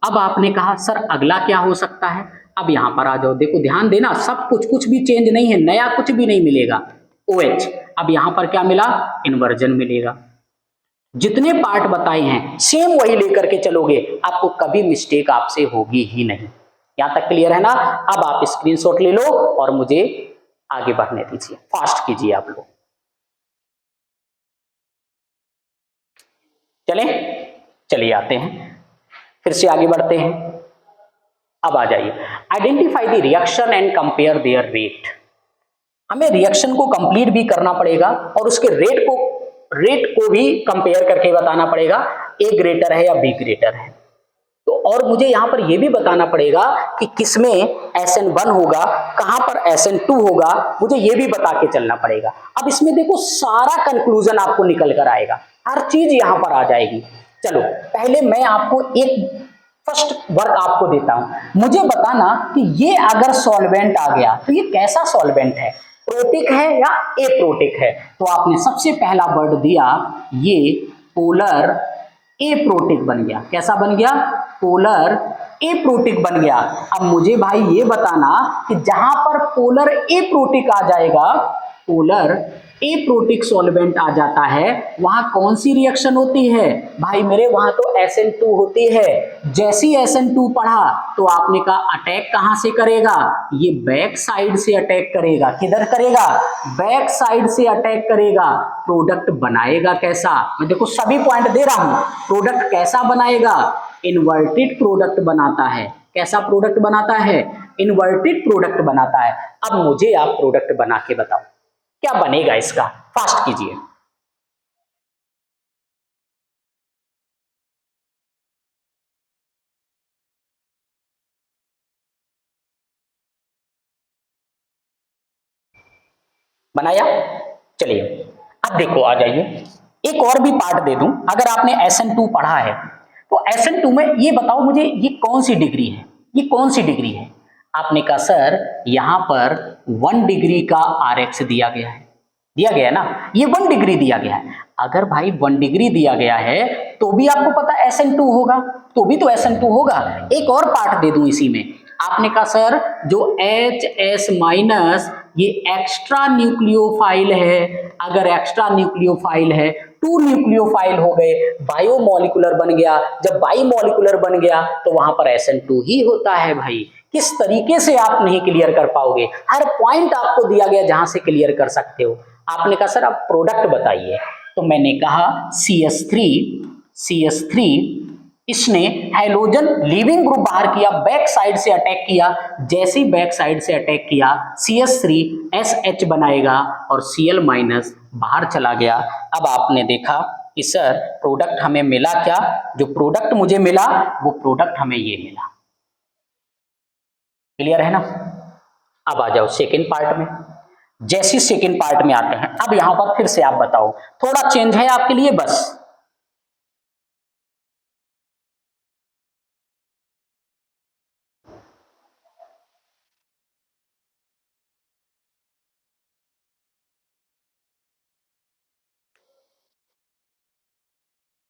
A: अब आपने कहा सर अगला क्या हो सकता है। अब यहां पर आ जाओ, देखो ध्यान देना, सब कुछ भी चेंज नहीं है, नया कुछ भी नहीं मिलेगा। OH, अब यहां पर क्या मिला, इन्वर्जन मिलेगा। जितने पार्ट बताए हैं सेम वही लेकर के चलोगे, आपको कभी मिस्टेक आपसे होगी ही नहीं। यहां तक क्लियर है ना। अब आप स्क्रीनशॉट ले लो और मुझे आगे बढ़ने दीजिए, फास्ट कीजिए आप लोग। चलें, चलिए आते हैं, फिर से आगे बढ़ते हैं। अब आ जाइए, identify the reaction and compare there rate. हमें रिएक्शन को कंप्लीट भी करना पड़ेगा और उसके रेट को भी कंपेयर करके बताना पड़ेगा, A ग्रेटर है या B ग्रेटर है। तो और मुझे यहां पर यह भी बताना पड़ेगा कि किसमें SN1 होगा, कहां पर SN2 होगा, मुझे यह भी बता के चलना पड़ेगा। अब इसमें देखो सारा कंक्लूजन आपको निकल कर आएगा, हर चीज यहां पर आ जाएगी। चलो पहले मैं आपको एक फर्स्ट वर्क आपको देता हूं, मुझे बताना कि ये अगर सॉल्वेंट आ गया तो ये कैसा सॉल्वेंट है, प्रोटिक है या एप्रोटिक है। तो आपने सबसे पहला वर्ड दिया ये पोलर एप्रोटिक बन गया। कैसा बन गया? पोलर एप्रोटिक बन गया। अब मुझे भाई ये बताना कि जहां पर पोलर एप्रोटिक आ जाएगा, पोलर एप्रोटिक सॉल्वेंट आ जाता है, वहां कौन सी रिएक्शन होती है भाई मेरे? वहां तो SN2 होती है। जैसी SN2 पढ़ा तो आपने कहा अटैक कहां से करेगा? ये बैक साइड से अटैक करेगा। किधर करेगा? बैक साइड से अटैक करेगा। प्रोडक्ट बनाएगा कैसा? मैं देखो सभी पॉइंट दे रहा हूं। प्रोडक्ट कैसा बनाएगा? इन्वर्टेड प्रोडक्ट बनाता है। कैसा प्रोडक्ट बनाता है? इन्वर्टेड प्रोडक्ट बनाता है। अब मुझे आप प्रोडक्ट बना के बताओ क्या बनेगा इसका? फास्ट कीजिए। बनाया? चलिए अब देखो, आ जाइए। एक और भी पार्ट दे दूं। अगर आपने SN2 पढ़ा है तो SN2 में ये बताओ मुझे, ये कौन सी डिग्री है? ये कौन सी डिग्री है? आपने कहा सर यहां पर 1 डिग्री का RX दिया गया है। दिया गया है ना, ये 1 डिग्री दिया गया है। अगर भाई 1 डिग्री दिया गया है तो भी आपको पता SN2 होगा, तो भी तो SN2 होगा। एक और पार्ट दे दूं इसी में। आपने कहा सर जो HS माइनस ये एक्स्ट्रा न्यूक्लियोफाइल है। अगर एक्स्ट्रा न्यूक्लियोफाइल है, 2 न्यूक्लियोफाइल हो गए, बायोमोलिकुलर बन गया। जब बायोमोलिकुलर बन गया तो वहां पर SN2 ही होता है भाई। किस तरीके से आप नहीं क्लियर कर पाओगे? हर पॉइंट आपको दिया गया जहां से क्लियर कर सकते हो। आपने कहा सर अब प्रोडक्ट बताइए, तो मैंने कहा CH3 इसने हाइड्रोजन लीविंग ग्रुप बाहर किया, बैक साइड से अटैक किया। जैसे ही बैक साइड से अटैक किया CH3 SH बनाएगा और Cl माइनस बाहर चला गया। अब आपने देखा कि सर प्रोडक्ट हमें मिला क्या? जो प्रोडक्ट मुझे मिला वो प्रोडक्ट हमें ये मिला। क्लियर है ना? अब आ जाओ सेकेंड पार्ट में। जैसे सेकेंड पार्ट में आते हैं, अब यहां पर फिर से आप बताओ, थोड़ा चेंज है आपके लिए बस।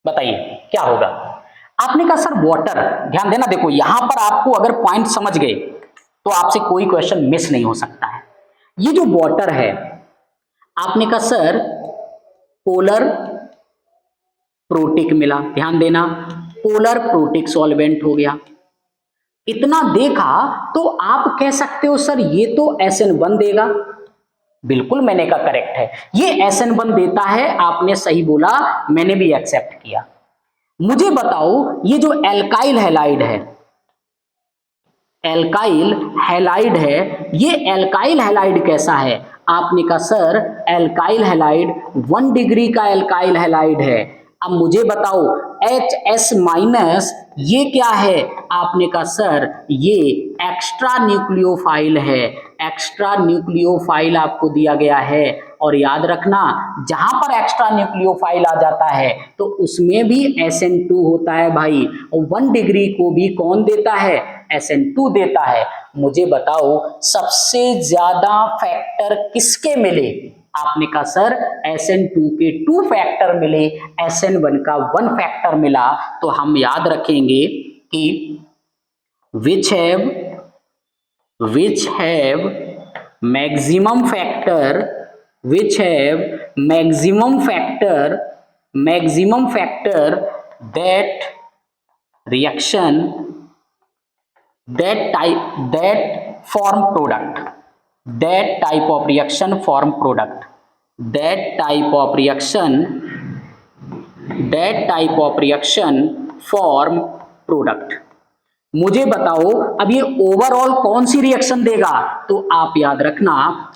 A: बताइए क्या होगा? आपने कहा सर वाटर। ध्यान देना, देखो यहां पर आपको अगर पॉइंट समझ गए तो आपसे कोई क्वेश्चन मिस नहीं हो सकता है। ये जो वाटर है, आपने कहा सर पोलर प्रोटिक मिला। ध्यान देना, पोलर प्रोटिक सॉल्वेंट हो गया। इतना देखा तो आप कह सकते हो सर ये तो SN1 देगा। बिल्कुल मैंने कहा करेक्ट है, ये SN1 देता है। आपने सही बोला, मैंने भी एक्सेप्ट किया। मुझे बताओ ये जो एल्काइल हैलाइड है, एल्काइल हैलाइड है, ये एल्काइल हैलाइड कैसा है? आपने कहा सर एल्काइल हैलाइड 1 डिग्री का एल्काइल हैलाइड है। अब मुझे बताओ HS माइनस ये क्या है? आपने कहा सर ये एक्स्ट्रा न्यूक्लियोफाइल है। एक्स्ट्रा न्यूक्लियोफाइल आपको दिया गया है। और याद रखना जहां पर एक्स्ट्रा न्यूक्लियोफाइल आ जाता है तो उसमें भी SN2 होता है भाई। और 1 डिग्री को भी कौन देता है? SN2 देता है। मुझे बताओ सबसे ज्यादा फैक्टर किसके मिले? आपने कहा सर SN2 के 2 फैक्टर मिले, SN1 का 1 फैक्टर मिला। तो हम याद रखेंगे कि which have maximum factor, which have maximum factor that reaction that form product, that type of reaction form product, that type of reaction form product। मुझे बताओ अब ये ओवरऑल कौन सी रिएक्शन देगा? तो आप याद रखना,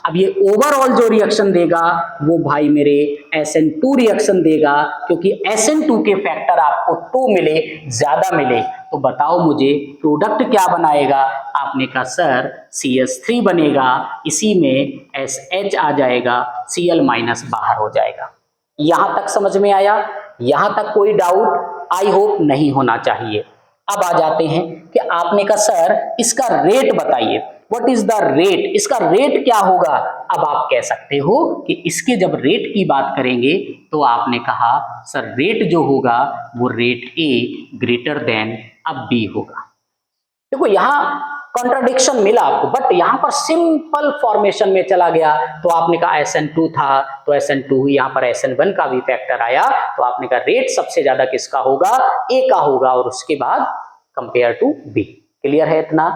A: अब ये ओवरऑल जो रिएक्शन देगा वो भाई मेरे SN2 रिएक्शन देगा, क्योंकि SN2 के फैक्टर आपको 2 मिले, ज्यादा मिले। तो बताओ मुझे प्रोडक्ट क्या बनाएगा? आपने कहा सर CH3 बनेगा, इसी में SH आ जाएगा, Cl माइनस बाहर हो जाएगा। यहां तक समझ में आया? यहां तक कोई डाउट आई होप नहीं होना चाहिए। अब आ जाते हैं कि आपने कहा सर इसका रेट बताइए। व्हाट इज द रेट, इसका रेट क्या होगा। अब आप कह सकते हो कि इसके जब रेट की बात करेंगे तो आपने कहा सर रेट जो होगा वो रेट ए ग्रेटर देन अब बी होगा। देखो यहां कॉन्ट्राडिक्शन मिला आपको, बट यहां पर सिंपल फॉर्मेशन में चला गया तो आपने कहा SN2 था तो SN2, यहां पर SN1 का भी फैक्टर आया तो आपने कहा रेट सबसे ज्यादा किसका होगा, ए का होगा और उसके बाद कंपेयर टू बी। क्लियर है इतना,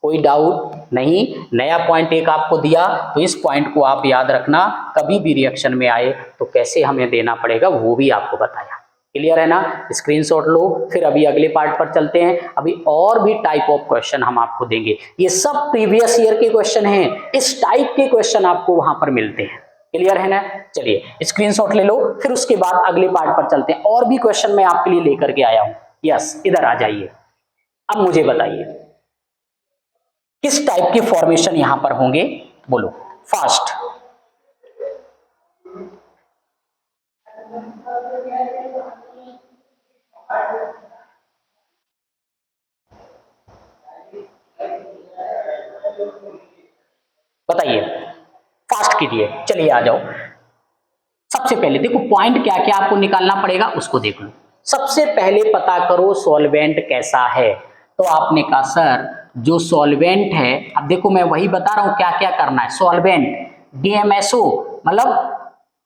A: कोई डाउट नहीं। नया पॉइंट एक आपको दिया तो इस पॉइंट को आप याद रखना, कभी भी रिएक्शन में आए तो कैसे हमें देना पड़ेगा वो भी आपको बताया। क्लियर है ना, स्क्रीनशॉट लो। फिर अभी अगले पार्ट पर चलते हैं, अभी और भी टाइप ऑफ क्वेश्चन हम आपको देंगे, ये सब प्रीवियस ईयर के क्वेश्चन हैं, इस टाइप के क्वेश्चन आपको वहां पर मिलते हैं। क्लियर है ना, चलिए स्क्रीनशॉट ले लो, फिर उसके बाद अगले पार्ट पर चलते हैं। और भी क्वेश्चन मैं आपके लिए लेकर के आया हूं। यस, इधर आ जाइए। अब मुझे बताइए किस टाइप के फॉर्मेशन यहां पर होंगे, बोलो फास्ट। बताइए, फास्ट कीजिए, चलिए आ जाओ। सबसे पहले देखो पॉइंट क्या क्या आपको निकालना पड़ेगा उसको देख लो। सबसे पहले पता करो सॉल्वेंट कैसा है। तो आपने कहा सर जो सॉल्वेंट है, अब देखो मैं वही बता रहा हूं क्या क्या करना है। सॉल्वेंट DMSO मतलब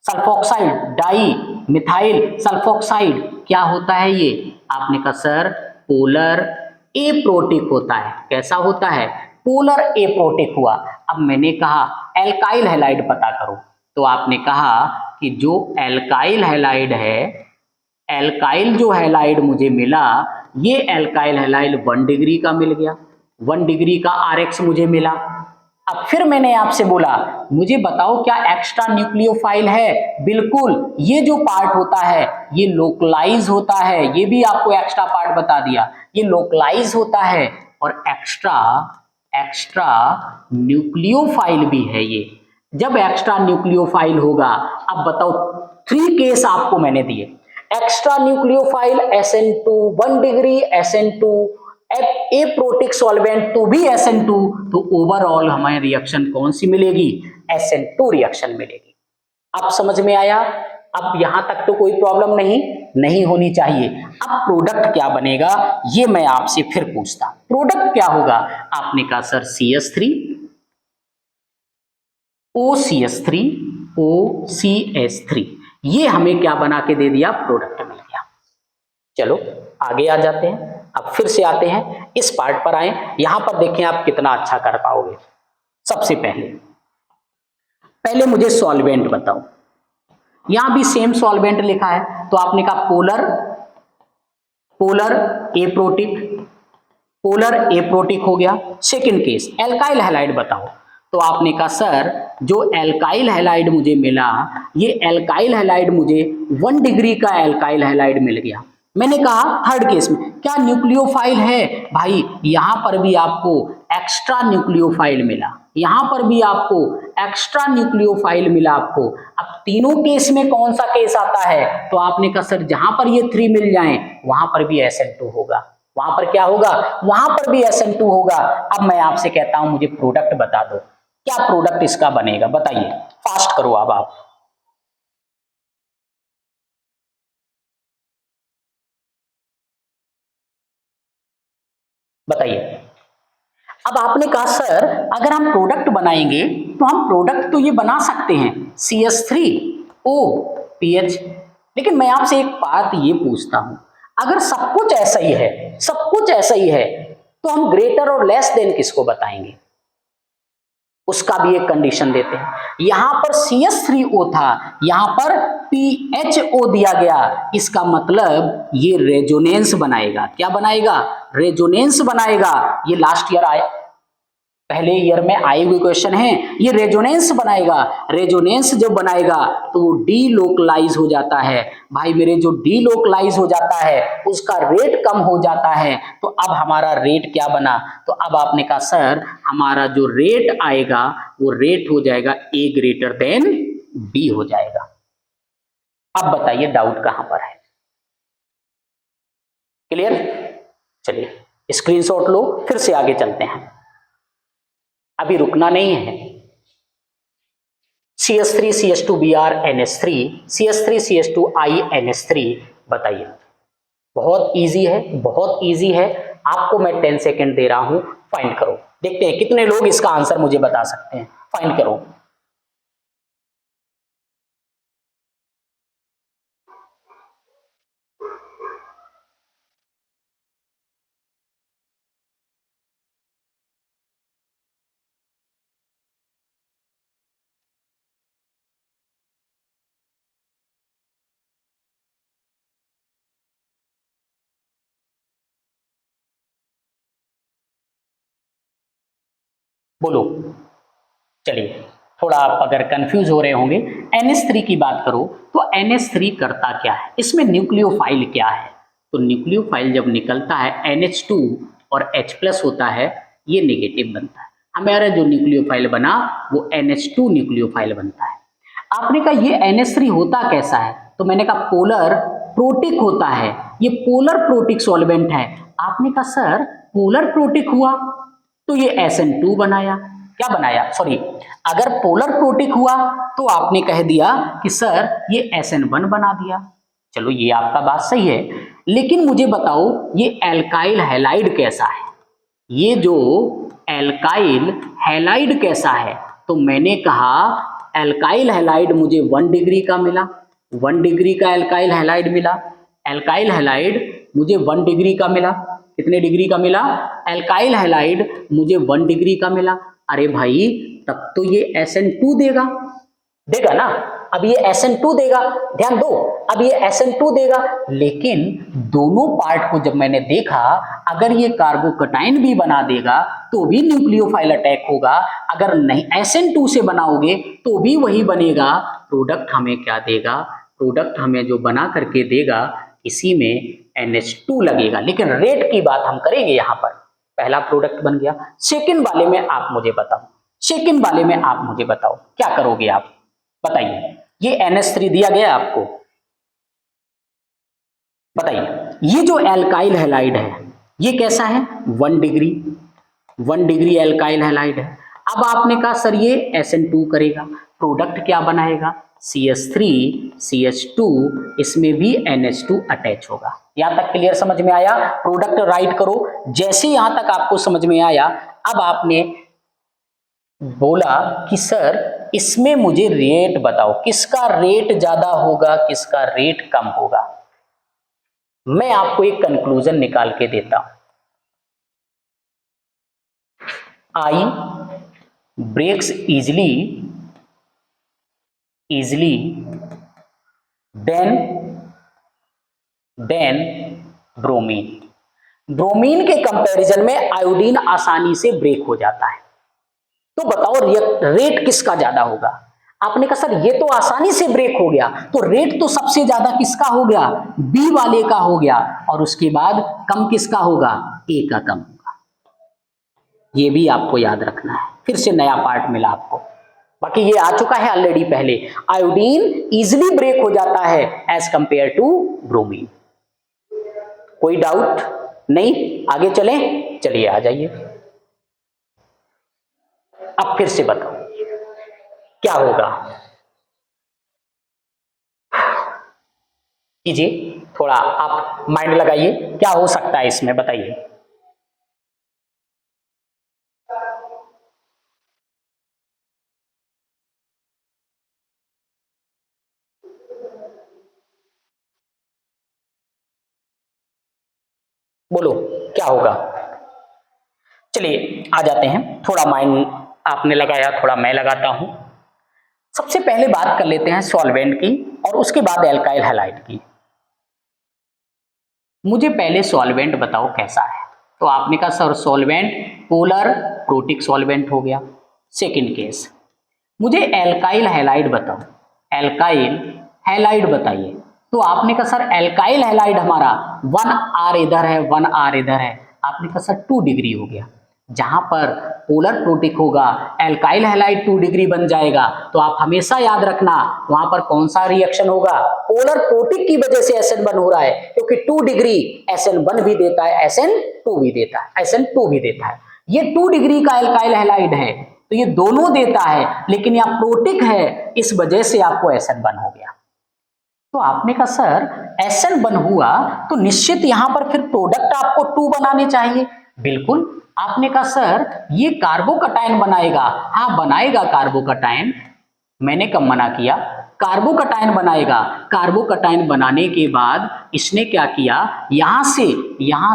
A: सल्फोक्साइड, डाई मिथाइल सल्फोक्साइड, क्या होता है ये। आपने कहा सर पोलर एप्रोटिक होता है। कैसा होता है, पोलर एप्रोटिक हुआ। अब मैंने कहा एल्काइल हैलाइड पता करो, तो आपने कहा कि जो एल्काइल हैलाइड है, एल्काइल जो हैलाइड मुझे मिला, ये एल्काइल हैलाइड 1 डिग्री का मिल गया, 1 डिग्री का RX मुझे मिला। अब फिर मैंने आपसे बोला मुझे बताओ क्या एक्स्ट्रा न्यूक्लियोफाइल है, बिल्कुल ये जो पार्ट होता है ये लोकलाइज होता है, ये भी आपको एक्स्ट्रा पार्ट बता दिया, ये लोकलाइज होता है और एक्स्ट्रा एक्स्ट्रा न्यूक्लियोफाइल भी है ये। जब एक्स्ट्रा न्यूक्लियोफाइल होगा, अब बताओ 3 केस आपको मैंने दिए, extra nucleophile SN2 1 degree, SN2 aprotic solvent तो भी SN2, तो ओवरऑल हमें रिएक्शन कौन सी मिलेगी, SN2 रिएक्शन मिलेगी। अब समझ में आया, अब यहां तक तो कोई प्रॉब्लम नहीं होनी चाहिए। अब प्रोडक्ट क्या बनेगा ये मैं आपसे फिर पूछता, प्रोडक्ट क्या होगा। आपने कहा सर CS3 OCS3 OCS3, ये हमें क्या बना के दे दिया, प्रोडक्ट मिल गया। चलो आगे आ जाते हैं, अब फिर से आते हैं इस पार्ट पर आए, यहां पर देखें आप कितना अच्छा कर पाओगे। सबसे पहले मुझे सॉल्वेंट बताओ, यहां भी सेम सॉल्वेंट लिखा है तो आपने कहा पोलर एप्रोटिक, पोलर एप्रोटिक हो गया। सेकंड केस एल्काइल हैलाइड बताओ, तो आपने कहा सर जो एल्काइल हैलाइड मुझे मिला, ये एल्काइल हैलाइड मुझे 1 डिग्री का एल्काइल हैलाइड मिल गया। मैंने कहा थर्ड केस में क्या न्यूक्लियोफाइल है, भाई यहां पर भी आपको एक्स्ट्रा न्यूक्लियोफाइल मिला, यहां पर भी आपको एक्स्ट्रा न्यूक्लियोफाइल मिला आपको। अब तीनों केस में कौन सा केस आता है, तो आपने कहा सर जहां पर ये 3 मिल जाएं वहां पर भी SN2 होगा, वहां पर क्या होगा, वहां पर भी SN2 होगा। अब मैं आपसे कहता हूं मुझे प्रोडक्ट बता दो, क्या प्रोडक्ट इसका बनेगा, बताइए, फास्ट करो अब आप। बताइए। अब आपने कहा सर अगर हम प्रोडक्ट बनाएंगे तो हम प्रोडक्ट तो ये बना सकते हैं CH3OPH, लेकिन मैं आपसे एक बात ये पूछता हूं, अगर सब कुछ ऐसा ही है, सब कुछ ऐसा ही है, तो हम ग्रेटर और लेस देन किसको बताएंगे, उसका भी एक कंडीशन देते हैं। यहां पर CH3O था, यहां पर PHO दिया गया, इसका मतलब ये रेजोनेंस बनाएगा। क्या बनाएगा, रेजोनेंस बनाएगा। ये लास्ट ईयर आए, पहले ईयर में आए हुए क्वेश्चन है, ये रेजोनेंस बनाएगा। रेजोनेंस जब बनाएगा तो डीलोकलाइज हो जाता है, भाई मेरे जो डीलोकलाइज हो जाता है उसका रेट कम हो जाता है। तो अब हमारा रेट क्या बना, तो अब आपने कहा सर हमारा जो रेट आएगा वो रेट हो जाएगा A ग्रेटर देन B हो जाएगा। अब बताइए डाउट कहां पर है, क्लियर। चलिए स्क्रीनशॉट लो, फिर से आगे चलते हैं। अभी रुकना नहीं है। CH3CH2Br NH3 CH3CH2I NH3 बताइए। बहुत इजी है, बहुत इजी है। आपको मैं 10 सेकेंड दे रहा हूं, फाइंड करो। देखते हैं कितने लोग इसका आंसर मुझे बता सकते हैं। फाइंड करो। बोलो। चलिए, थोड़ा आप अगर कंफ्यूज हो रहे होंगे, NH3 की बात करो तो NH3 करता क्या है, इसमें न्यूक्लियोफाइल क्या है। तो न्यूक्लियोफाइल जब निकलता है NH2 और H+ होता है, ये नेगेटिव बनता है। हमारा जो न्यूक्लियोफाइल बना वो NH2 न्यूक्लियोफाइल बनता है। आपने कहा ये NH3 होता कैसा है, तो मैंने कहा पोलर प्रोटिक होता है, ये पोलर प्रोटिक सॉल्वेंट है। आपने कहा सर पोलर प्रोटिक हुआ तो ये SN2 बनाया, क्या बनाया, सॉरी, अगर पोलर प्रोटिक हुआ तो आपने कह दिया कि सर ये SN1 बना दिया। चलो ये आपका बात सही है, लेकिन मुझे बताओ ये एल्काइल हैलाइड कैसा है, ये जो एल्काइल हैलाइड कैसा है। तो मैंने कहा एल्काइल हैलाइड मुझे 1 डिग्री का मिला, 1 डिग्री का एल्काइल हैलाइड मिला। एल्काइल हैलाइड मुझे 1 डिग्री का मिला। कितने डिग्री का मिला? एल्काइल हैलाइड मुझे 1 डिग्री का मिला। अरे भाई तब तो ये SN2 देगा, देगा ना। अब ये SN2 देगा, ध्यान दो, अब ये SN2 देगा। लेकिन दोनों पार्ट को जब मैंने देखा, अगर ये कार्बोकटाइन भी बना देगा तो भी न्यूक्लियोफाइल अटैक होगा, अगर नहीं SN2 से बनाओगे तो भी वही बनेगा। प्रोडक्ट हमें क्या देगा? प्रोडक्ट हमें जो बना करके देगा इसी में NH2 लगेगा। लेकिन रेट की बात हम करेंगे यहां पर। पहला प्रोडक्ट बन गया, सेकंड वाले में आप मुझे बताओ, सेकंड वाले में आप मुझे बताओ क्या करोगे आप, बताइए। ये NH3 दिया गया आपको, बताइए। ये जो एल्काइल हैलाइड है ये कैसा है? 1 डिग्री, 1 डिग्री एल्काइल हैलाइड है। अब आपने कहा सर ये SN2 करेगा, प्रोडक्ट क्या बनाएगा? CH3 CH2, इसमें भी NH2 अटैच होगा। यहां तक क्लियर समझ में आया? प्रोडक्ट राइट करो। जैसे यहां तक आपको समझ में आया, अब आपने बोला कि सर इसमें मुझे रेट बताओ, किसका रेट ज्यादा होगा, किसका रेट कम होगा। मैं आपको एक कंक्लूजन निकाल के देता हूं। I breaks easily than bromine. Bromine के कंपैरिजन में आयोडीन आसानी से ब्रेक हो जाता है। तो बताओ रेट किसका ज्यादा होगा? आपने कहा सर ये तो आसानी से ब्रेक हो गया, तो रेट तो सबसे ज्यादा किसका हो गया? बी वाले का हो गया। और उसके बाद कम किसका होगा? ए का कम होगा। ये भी आपको याद रखना है। फिर से नया पार्ट मिला आपको, बाकी ये आ चुका है ऑलरेडी पहले। आयोडीन इजिली ब्रेक हो जाता है एज कंपेयर टू ब्रोमीन। कोई डाउट नहीं? आगे चलें, चलिए आ जाइए। अब फिर से बताओ क्या होगा, कीजिए, थोड़ा आप माइंड लगाइए, क्या हो सकता है इसमें, बताइए। बोलो क्या होगा। चलिए आ जाते हैं, थोड़ा माइंड आपने लगाया, थोड़ा मैं लगाता हूं। सबसे पहले बात कर लेते हैं सॉल्वेंट की और उसके बाद एल्काइल हैलाइड की। मुझे पहले सॉल्वेंट बताओ कैसा है। तो आपने कहा sir solvent polar protic solvent हो गया। सेकंड केस, मुझे एल्काइल हैलाइड बताओ, एल्काइल हैलाइड बताइए। तो आपने कहा सर एल्काइल हैलाइड हमारा 1R इधर है, 1R इधर है। आपने कहा सर 2 डिग्री हो गया। जहां पर पोलर प्रोटिक होगा एल्काइल हैलाइड 2 डिग्री बन जाएगा। तो आप हमेशा याद रखना वहां पर कौन सा रिएक्शन होगा? पोलर प्रोटिक की वजह से SN1 हो रहा है, क्योंकि 2 डिग्री SN1 भी देता है, SN2 भी देता है, SN2 भी देता है। ये 2 डिग्री का एल्काइल हैलाइड है, तो ये दोनों देता है, लेकिन यह प्रोटिक है, इस वजह से आपको SN1 हो गया। तो आपने कहा सर SN1 हुआ तो निश्चित यहां पर फिर प्रोडक्ट आपको 2 बनाने चाहिए। बिल्कुल, आपने कहा सर ये कार्बोकटायन बनाएगा। हाँ बनाएगा कार्बोकटायन, मैंने कब मना किया, कार्बोकटायन बनाएगा। कार्बोकटायन बनाने के बाद इसने क्या किया, यहां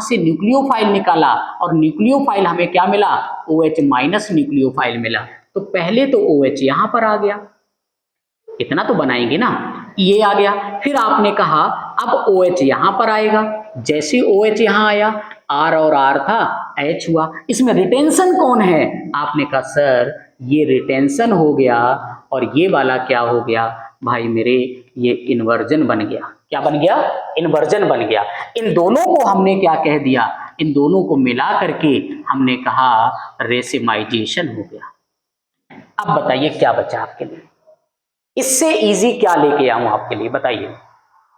A: से न्यूक्लियोफाइल निकाला और न्यूक्लियोफाइल हमें क्या मिला, OH माइनस न्यूक्लियोफाइल मिला। तो पहले तो OH यहां पर आ गया, इतना तो बनाएंगे ना, ये आ गया। फिर आपने कहा अब OH यहां पर आएगा, जैसे OH यहां आया R और R था H हुआ। इसमें रिटेंशन कौन है, आपने कहा सर ये रिटेंशन हो गया और ये वाला क्या हो गया भाई मेरे, ये इन्वर्जन बन गया। क्या बन गया, इन्वर्जन बन गया। इन दोनों को हमने क्या कह दिया, इन दोनों को मिला करके हमने कहा रेसिमाइजेशन हो गया। अब बताइए क्या बचा आपके लिए, इससे इजी क्या लेके आऊं आपके लिए, बताइए।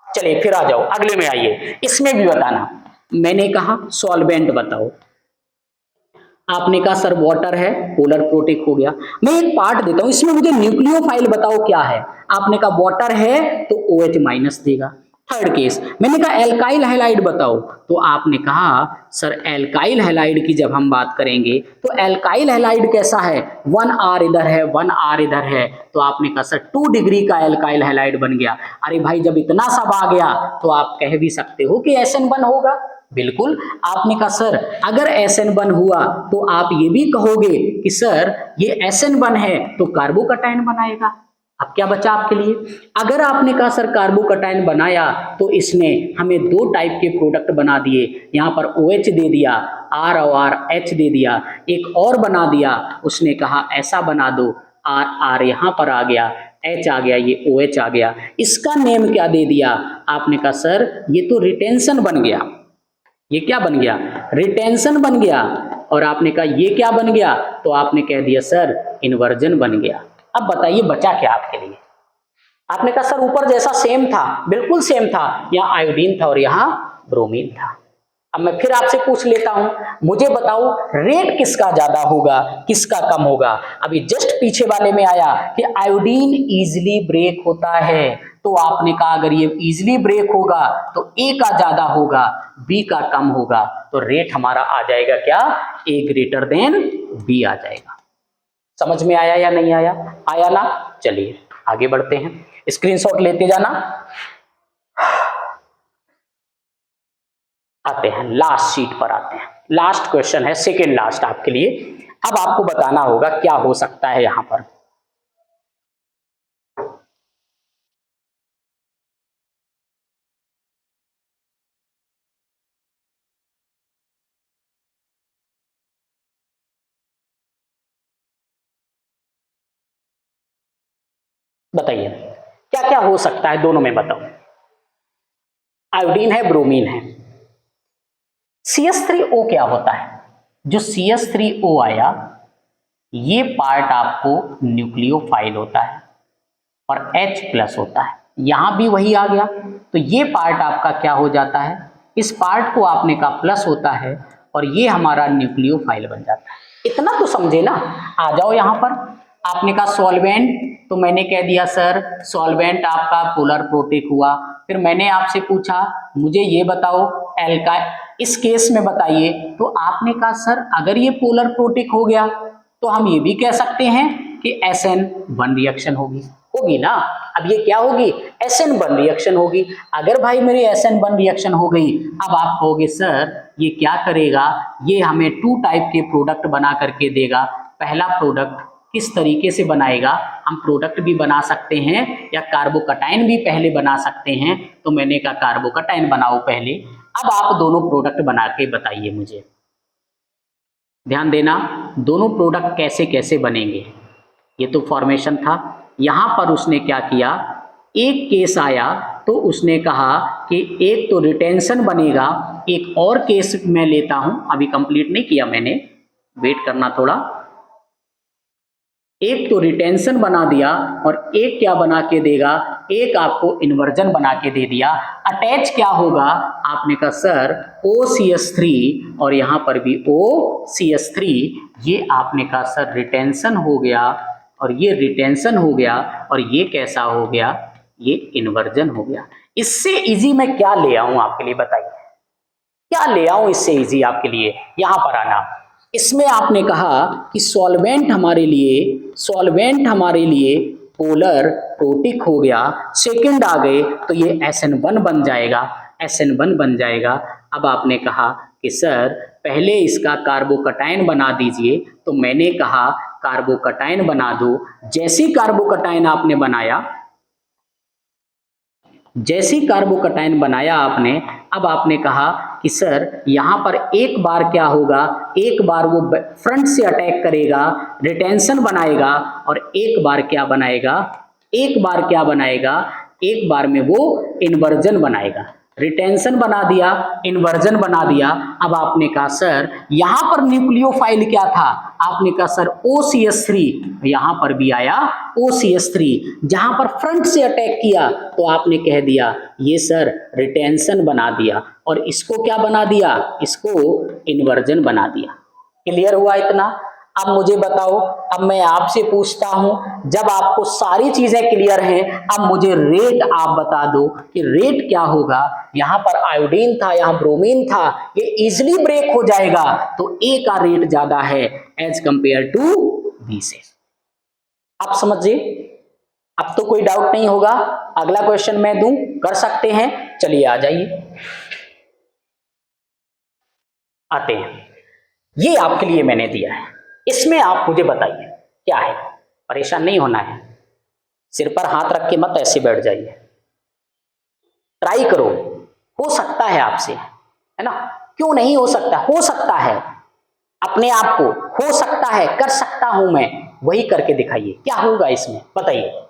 A: चलिए फिर आ जाओ अगले में, आइए इसमें भी बताना। मैंने कहा सॉल्वेंट बताओ, आपने कहा सर वाटर है, पोलर प्रोटिक हो गया। मैं एक पार्ट देता हूं, इसमें मुझे न्यूक्लियोफाइल बताओ क्या है। आपने कहा वाटर है तो OH माइनस देगा। थर्ड केस मैंने कहा एल्काइल हैलाइड बताओ, तो आपने कहा सर एल्काइल हैलाइड की जब हम बात करेंगे तो एल्काइल हैलाइड कैसा है, 1R इधर है 1R इधर है, तो आपने कहा सर 2 डिग्री का एल्काइल हैलाइड बन गया। अरे भाई जब इतना सब आ गया तो आप कह भी सकते हो कि SN1 होगा। बिल्कुल, आपने कहा सर अगर SN1 हुआ तो आप ये भी कहोगे कि सर ये SN1 है तो कार्बोकटायन बनाएगा। अब क्या बचा आपके लिए, अगर आपने कहा सर कार्बोकटायन बनाया तो इसने हमें 2 टाइप के प्रोडक्ट बना दिए, यहां पर OH दे दिया, R और H दे दिया, एक और बना दिया, उसने कहा ऐसा बना दो, R यहां पर आ गया, H आ गया, ये OH आ गया, इसका नेम क्या दे दिया, आपने कहा सर ये तो रिटेंशन बन गया। ये क्या बन गया, रिटेंशन बन गया। और आपने कहा ये क्या बन गया, तो आपने कह दिया सर इन्वर्जन बन गया। अब बताइए बचा क्या आपके लिए, आपने कहा सर ऊपर जैसा सेम था, बिल्कुल सेम था, यहाँ आयोडीन था और यहाँ ब्रोमीन था। अब मैं फिर आपसे पूछ लेता हूं, मुझे बताओ रेट किसका ज्यादा होगा किसका कम होगा। अभी जस्ट पीछे वाले में आया कि आयोडीन इजीली ब्रेक होता है, तो आपने कहा अगर ये इजीली ब्रेक होगा तो A का ज्यादा होगा, B का कम होगा, तो रेट हमारा आ जाएगा क्या, A ग्रेटर देन B आ जाएगा। समझ में आया या नहीं आया, आया ना। चलिए आगे बढ़ते हैं, स्क्रीनशॉट लेते जाना। आते हैं लास्ट शीट पर, आते हैं लास्ट क्वेश्चन है, सेकेंड लास्ट आपके लिए। अब आपको बताना होगा क्या हो सकता है यहां पर। बताइए क्या क्या हो सकता है दोनों में, बताओ। आयोडीन है, ब्रोमीन है, CH3O क्या होता है, जो CH3O आया ये पार्ट आपको न्यूक्लियोफाइल होता है और H प्लस होता है, यहां भी वही आ गया, तो ये पार्ट आपका क्या हो जाता है, इस पार्ट को आपने कहा प्लस होता है और ये हमारा न्यूक्लियोफाइल बन जाता है। इतना तो समझे ना। आ जाओ यहां पर, आपने कहा सॉल्वेंट, तो मैंने कह दिया सर सॉल्वेंट आपका पोलर प्रोटिक हुआ। फिर मैंने आपसे पूछा मुझे ये बताओ एल्काइल, इस केस में बताइए, तो आपने कहा सर अगर ये पोलर प्रोटिक हो गया तो हम ये भी कह सकते हैं कि SN1 रिएक्शन होगी ना। अब ये क्या होगी, SN1 रिएक्शन होगी। अगर भाई मेरी SN1 रिएक्शन हो गई, अब आप कहोगे सर ये क्या करेगा, ये हमें 2 टाइप के प्रोडक्ट बना करके देगा। पहला प्रोडक्ट किस तरीके से बनाएगा, हम प्रोडक्ट भी बना सकते हैं या कार्बोकटायन भी पहले बना सकते हैं, तो मैंने कहा कार्बोकटायन बनाओ पहले। अब आप दोनों प्रोडक्ट बना के बताइए मुझे, ध्यान देना, दोनों प्रोडक्ट कैसे कैसे बनेंगे। ये तो फॉर्मेशन था, यहां पर उसने क्या किया, एक केस आया तो उसने कहा कि एक तो रिटेंशन बनेगा, एक और केस मैं लेता हूं, अभी कंप्लीट नहीं किया मैंने, वेट करना थोड़ा। एक तो रिटेंशन बना दिया और एक क्या बना के देगा, एक आपको इन्वर्जन बना के दे दिया। अटैच क्या होगा, आपने कहा सर OCH3 और यहां पर भी OCH3, ये आपने कहा सर रिटेंशन हो गया और ये रिटेंशन हो गया और ये कैसा हो गया, ये इन्वर्जन हो गया। इससे इजी मैं क्या ले आऊं आपके लिए, बताइए क्या ले आऊं इससे इजी आपके लिए। यहां पर आना, इसमें आपने कहा कि सॉल्वेंट हमारे लिए पोलर प्रोटिक हो गया, सेकंड आ गए तो ये SN1 बन जाएगा, SN1 बन जाएगा। अब आपने कहा कि सर पहले इसका कार्बोकटायन बना दीजिए, तो मैंने कहा कार्बोकटायन बना दो। जैसी कार्बोकटायन आपने बनाया, जैसी कार्बोकटायन बनाया आपने, अब आपने कहा कि सर यहां पर एक बार क्या होगा, एक बार वो फ्रंट से अटैक करेगा, रिटेंशन बनाएगा और एक बार क्या बनाएगा, एक बार में वो इन्वर्जन बनाएगा। रिटेंशन बना दिया, इन्वर्जन बना दिया। अब आपने कहा सर यहां पर न्यूक्लियोफाइल क्या था, आपने कहा सर OCH3, यहां पर भी आया OCH3। जहां पर फ्रंट से अटैक किया तो आपने कह दिया ये सर रिटेंशन बना दिया और इसको क्या बना दिया, इसको इन्वर्जन बना दिया। क्लियर हुआ इतना? अब मुझे बताओ, अब मैं आपसे पूछता हूं, जब आपको सारी चीजें क्लियर हैं, अब मुझे रेट आप बता दो कि रेट क्या होगा। यहां पर आयोडीन था, यहां ब्रोमीन था, ये इजिली ब्रेक हो जाएगा, तो ए का रेट ज्यादा है एज कंपेयर टू बी से। आप समझिए, अब तो कोई डाउट नहीं होगा। अगला क्वेश्चन मैं दूं, कर सकते हैं, चलिए आ जाइए, आते हैं। ये आपके लिए मैंने दिया है, इसमें आप मुझे बताइए क्या है। परेशान नहीं होना है, सिर पर हाथ रख के मत ऐसे बैठ जाइए, ट्राई करो, हो सकता है आपसे, है ना? क्यों नहीं हो सकता, हो सकता है, अपने आप को हो सकता है, कर सकता हूं मैं, वही करके दिखाइए। क्या होगा इसमें बताइए।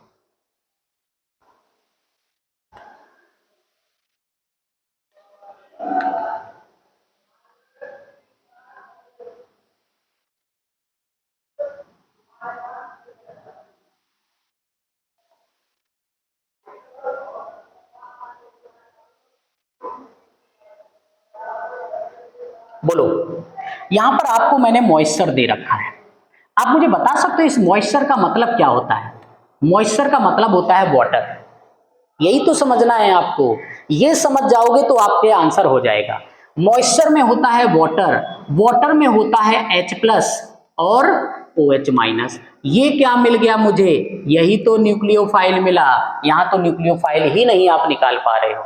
A: बोलो, यहां पर आपको मैंने मॉइस्चर दे रखा है, आप मुझे बता सकते हो इस मॉइस्चर का मतलब क्या होता है? मॉइस्चर का मतलब होता है वाटर, यही तो समझना है आपको। ये समझ जाओगे तो आपके आंसर हो जाएगा। मॉइस्चर में होता है वाटर, वाटर में होता है H+ और OH-। ये क्या मिल गया मुझे, यही तो न्यूक्लियोफाइल मिला। यहां तो न्यूक्लियोफाइल ही नहीं आप निकाल पा रहे हो,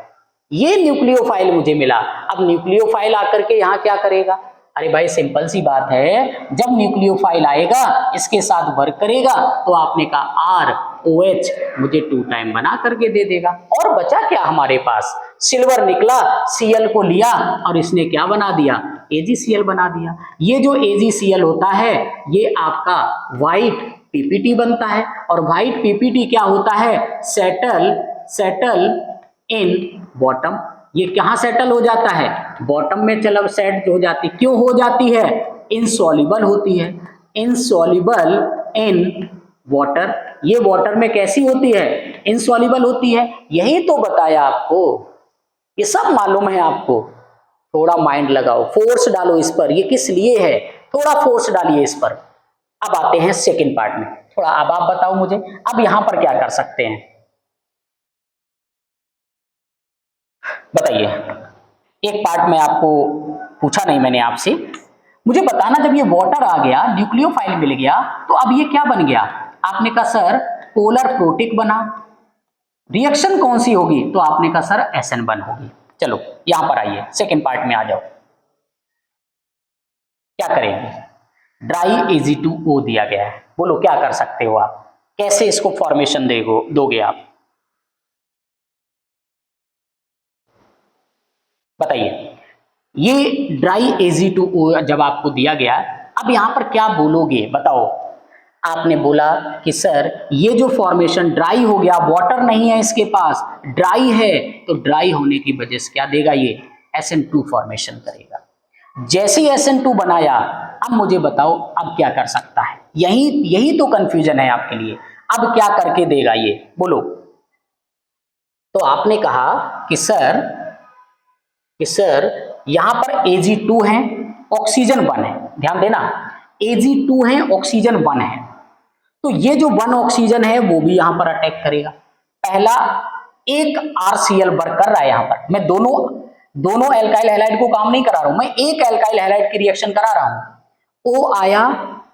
A: ये न्यूक्लियोफाइल मुझे मिला। अब न्यूक्लियोफाइल आकर के यहां क्या करेगा, अरे भाई सिंपल सी बात है, जब न्यूक्लियोफाइल आएगा इसके साथ वर्क करेगा तो आपने कहा ROH मुझे 2 टाइम बना करके दे देगा। और बचा क्या हमारे पास, सिल्वर निकला, Cl को लिया और इसने क्या बना दिया, AgCl बना दिया। ये जो AgCl होता है ये आपका व्हाइट PPT बनता है, और व्हाइट PPT क्या होता है, सेटल इन बॉटम। ये कहां सेटल हो जाता है, बॉटम में चलो सेट हो जाती, क्यों हो जाती है, इनसॉल्युबल होती है, इनसॉल्युबल इन वाटर। ये वाटर में कैसी होती है, इनसॉल्युबल होती है। यही तो बताया आपको, ये सब मालूम है आपको। थोड़ा माइंड लगाओ, फोर्स डालो इस पर, ये किस लिए है, थोड़ा फोर्स डालिए इस पर। अब आते हैं सेकंड पार्ट में, थोड़ा अब आप बताओ मुझे, अब यहां पर क्या कर सकते हैं बताइए। एक पार्ट में आपको पूछा नहीं मैंने आपसे, मुझे बताना, जब ये वाटर आ गया, न्यूक्लियोफाइल मिल गया, तो अब ये क्या बन गया, आपने कहा सर पोलर प्रोटिक बना। रिएक्शन कौन सी होगी, तो आपने कहा सर SN1 होगी। चलो यहां पर आइए, सेकेंड पार्ट में आ जाओ। क्या करेंगे, ड्राई Ag2O दिया गया है, बोलो क्या कर सकते हो आप, कैसे इसको फॉर्मेशन दोगे आप, बताइए। ये ड्राई Ag2O जब आपको दिया गया, अब यहां पर क्या बोलोगे बताओ। आपने बोला कि सर ये जो फॉर्मेशन ड्राई हो गया, वाटर नहीं है इसके पास, ड्राई है, तो ड्राई होने की वजह से क्या देगा, ये SN2 फॉर्मेशन करेगा। जैसे SN2 बनाया, अब मुझे बताओ अब क्या कर सकता है, यही तो कंफ्यूजन है आपके लिए। अब क्या करके देगा ये बोलो। तो आपने कहा कि सर यहां पर Ag2 है, ऑक्सीजन 1 है, ध्यान देना Ag2 है, ऑक्सीजन 1 है, तो ये जो 1 ऑक्सीजन है वो भी यहां पर अटैक करेगा। पहला एक RCl वर्क कर रहा है, यहां पर मैं दोनों एल्काइल हैलाइड को काम नहीं करा रहा हूं, मैं एक एल्काइल हैलाइड की रिएक्शन करा रहा हूं। O आया,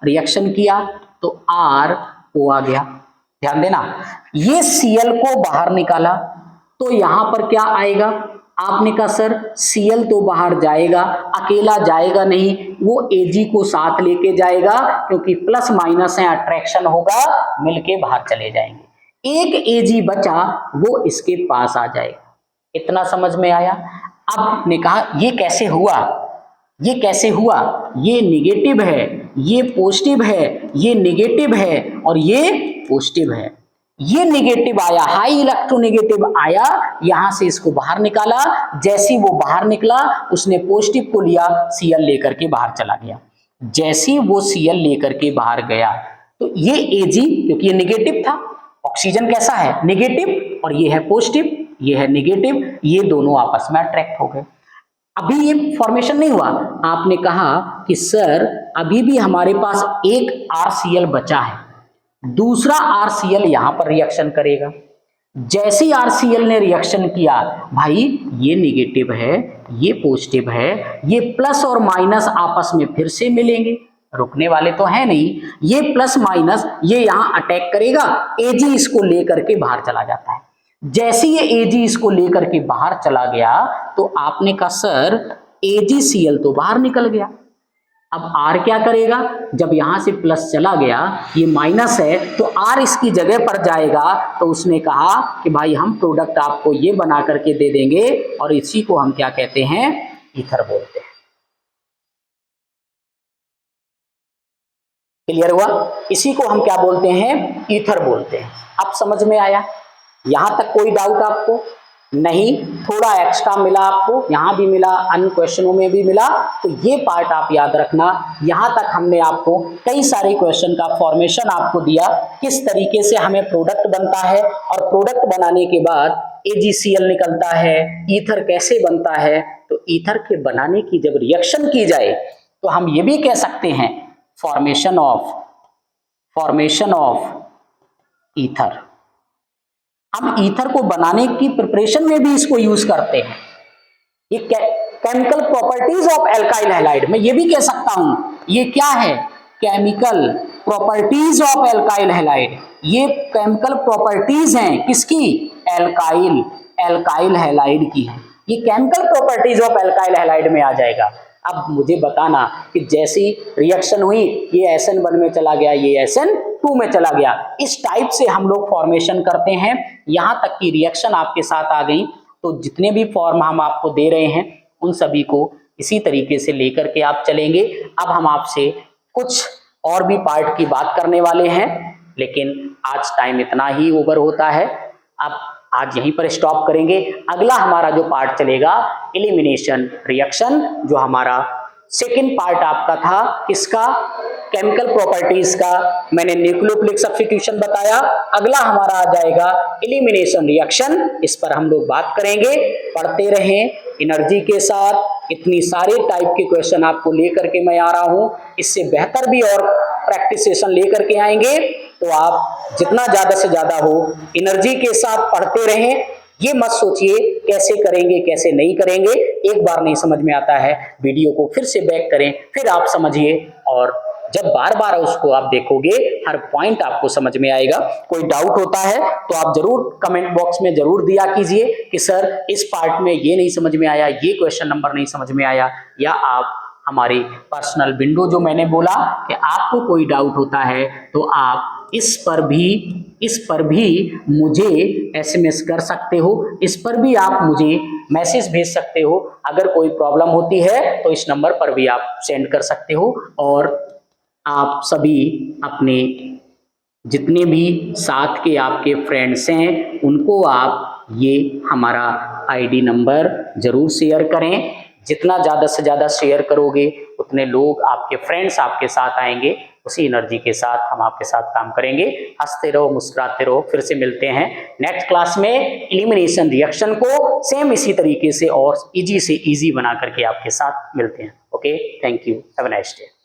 A: रिएक्शन किया तो RO आ गया, ध्यान देना। ये Cl को बाहर निकाला तो यहां पर क्या आएगा, आपने कहा सर Cl तो बाहर जाएगा, अकेला जाएगा नहीं, वो Ag को साथ लेके जाएगा, क्योंकि प्लस माइनस है, अट्रैक्शन होगा, मिलके बाहर चले जाएंगे। एक Ag बचा वो इसके पास आ जाएगा। इतना समझ में आया। अब ने कहा ये कैसे हुआ, ये कैसे हुआ, ये निगेटिव है, ये पॉजिटिव है, ये निगेटिव है और ये पॉजिटिव है। ये निगेटिव आया, हाई इलेक्ट्रोनेगेटिव आया, यहां से इसको बाहर निकाला, जैसे वो बाहर निकला उसने पॉजिटिव को लिया, Cl लेकर के बाहर चला गया। जैसे वो Cl लेकर के बाहर गया तो ये Ag, क्योंकि ये निगेटिव था, ऑक्सीजन कैसा है निगेटिव, और ये है पॉजिटिव, ये है निगेटिव, ये दोनों आपस में अट्रैक्ट हो गए। अभी ये फॉर्मेशन नहीं हुआ। आपने कहा कि सर अभी भी हमारे पास एक RCl बचा है, दूसरा RCl यहां पर रिएक्शन करेगा। जैसे RCl ने रिएक्शन किया, भाई ये निगेटिव है, ये पॉजिटिव है, ये प्लस और माइनस आपस में फिर से मिलेंगे, रुकने वाले तो है नहीं, ये प्लस माइनस ये यहां अटैक करेगा, Ag इसको लेकर के बाहर चला जाता है। जैसे ये Ag इसको लेकर के बाहर चला गया तो आपने कहा सर AgCl तो बाहर निकल गया। अब R क्या करेगा, जब यहां से प्लस चला गया, ये माइनस है तो R इसकी जगह पर जाएगा, तो उसने कहा कि भाई हम प्रोडक्ट आपको ये बना करके दे देंगे और इसी को हम क्या कहते हैं, ईथर बोलते हैं। क्लियर हुआ, इसी को हम क्या बोलते हैं, ईथर बोलते हैं। अब समझ में आया, यहां तक कोई डाउट आपको नहीं, थोड़ा एक्स्ट्रा मिला आपको, यहां भी मिला, अन्य क्वेश्चनों में भी मिला, तो ये पार्ट आप याद रखना। यहां तक हमने आपको कई सारे क्वेश्चन का फॉर्मेशन आपको दिया, किस तरीके से हमें प्रोडक्ट बनता है, और प्रोडक्ट बनाने के बाद AgCl निकलता है, ईथर कैसे बनता है। तो ईथर के बनाने की जब रिएक्शन की जाए तो हम ये भी कह सकते हैं फॉर्मेशन ऑफ ईथर। हम ईथर को बनाने की प्रिपरेशन में भी इसको यूज करते हैं। ये chemical properties of alkyl halide, मैं ये भी कह सकता हूं ये क्या है, chemical properties of alkyl halide. ये केमिकल प्रॉपर्टीज हैं किसकी, एल्काइल हैलाइड की है। ये chemical properties of alkyl halide में आ जाएगा। अब मुझे बताना कि जैसी रिएक्शन हुई, ये SN1 में चला गया, ये SN2 में चला गया, इस टाइप से हम लोग फॉर्मेशन करते हैं। यहां तक की रिएक्शन आपके साथ आ गई, तो जितने भी फॉर्म हम आपको दे रहे हैं उन सभी को इसी तरीके से लेकर के आप चलेंगे। अब हम आपसे कुछ और भी पार्ट की बात करने वाले हैं, लेकिन आज टाइम इतना ही ओवर होता है। अब आज यहीं पर स्टॉप करेंगे। अगला हमारा जो पार्ट चलेगा एलिमिनेशन रिएक्शन, जो हमारा सेकंड पार्ट आपका था किसका, केमिकल प्रॉपर्टीज का। मैंने न्यूक्लियोफिलिक सब्स्टिट्यूशन बताया। अगला हमारा आ जाएगा एलिमिनेशन रिएक्शन, इस पर हम लोग बात करेंगे। पढ़ते रहें एनर्जी के साथ। इतनी सारे टाइप के क्वेश्चन आपको लेकर के मैं आ रहा हूं, इससे बेहतर भी और प्रैक्टिस सेशन लेकर के आएंगे। तो आप जितना ज्यादा से ज्यादा हो एनर्जी के साथ पढ़ते रहें। ये मत सोचिए कैसे करेंगे कैसे नहीं करेंगे, एक बार नहीं समझ में आता है, वीडियो को फिर से बैक करें, फिर आप समझिए, और जब बार बार उसको आप देखोगे हर पॉइंट आपको समझ में आएगा। कोई डाउट होता है तो आप जरूर कमेंट बॉक्स में जरूर दिया कीजिए कि सर इस पार्ट में ये नहीं समझ में आया, ये क्वेश्चन नंबर नहीं समझ में आया, या आप हमारी पर्सनल विंडो जो मैंने बोला कि आपको कोई डाउट होता है तो आप इस पर भी मुझे SMS कर सकते हो, इस पर भी आप मुझे मैसेज भेज सकते हो। अगर कोई प्रॉब्लम होती है तो इस नंबर पर भी आप सेंड कर सकते हो। और आप सभी अपने जितने भी साथ के आपके फ्रेंड्स हैं उनको आप ये हमारा ID नंबर जरूर शेयर करें। जितना ज़्यादा से ज़्यादा शेयर करोगे उतने लोग, आपके फ्रेंड्स आपके साथ आएंगे, उसी एनर्जी के साथ हम आपके साथ काम करेंगे। हंसते रहो, मुस्कुराते रहो। फिर से मिलते हैं नेक्स्ट क्लास में। एलिमिनेशन रिएक्शन को सेम इसी तरीके से और इजी से इजी बना करके आपके साथ मिलते हैं। Okay, thank you, have a nice day.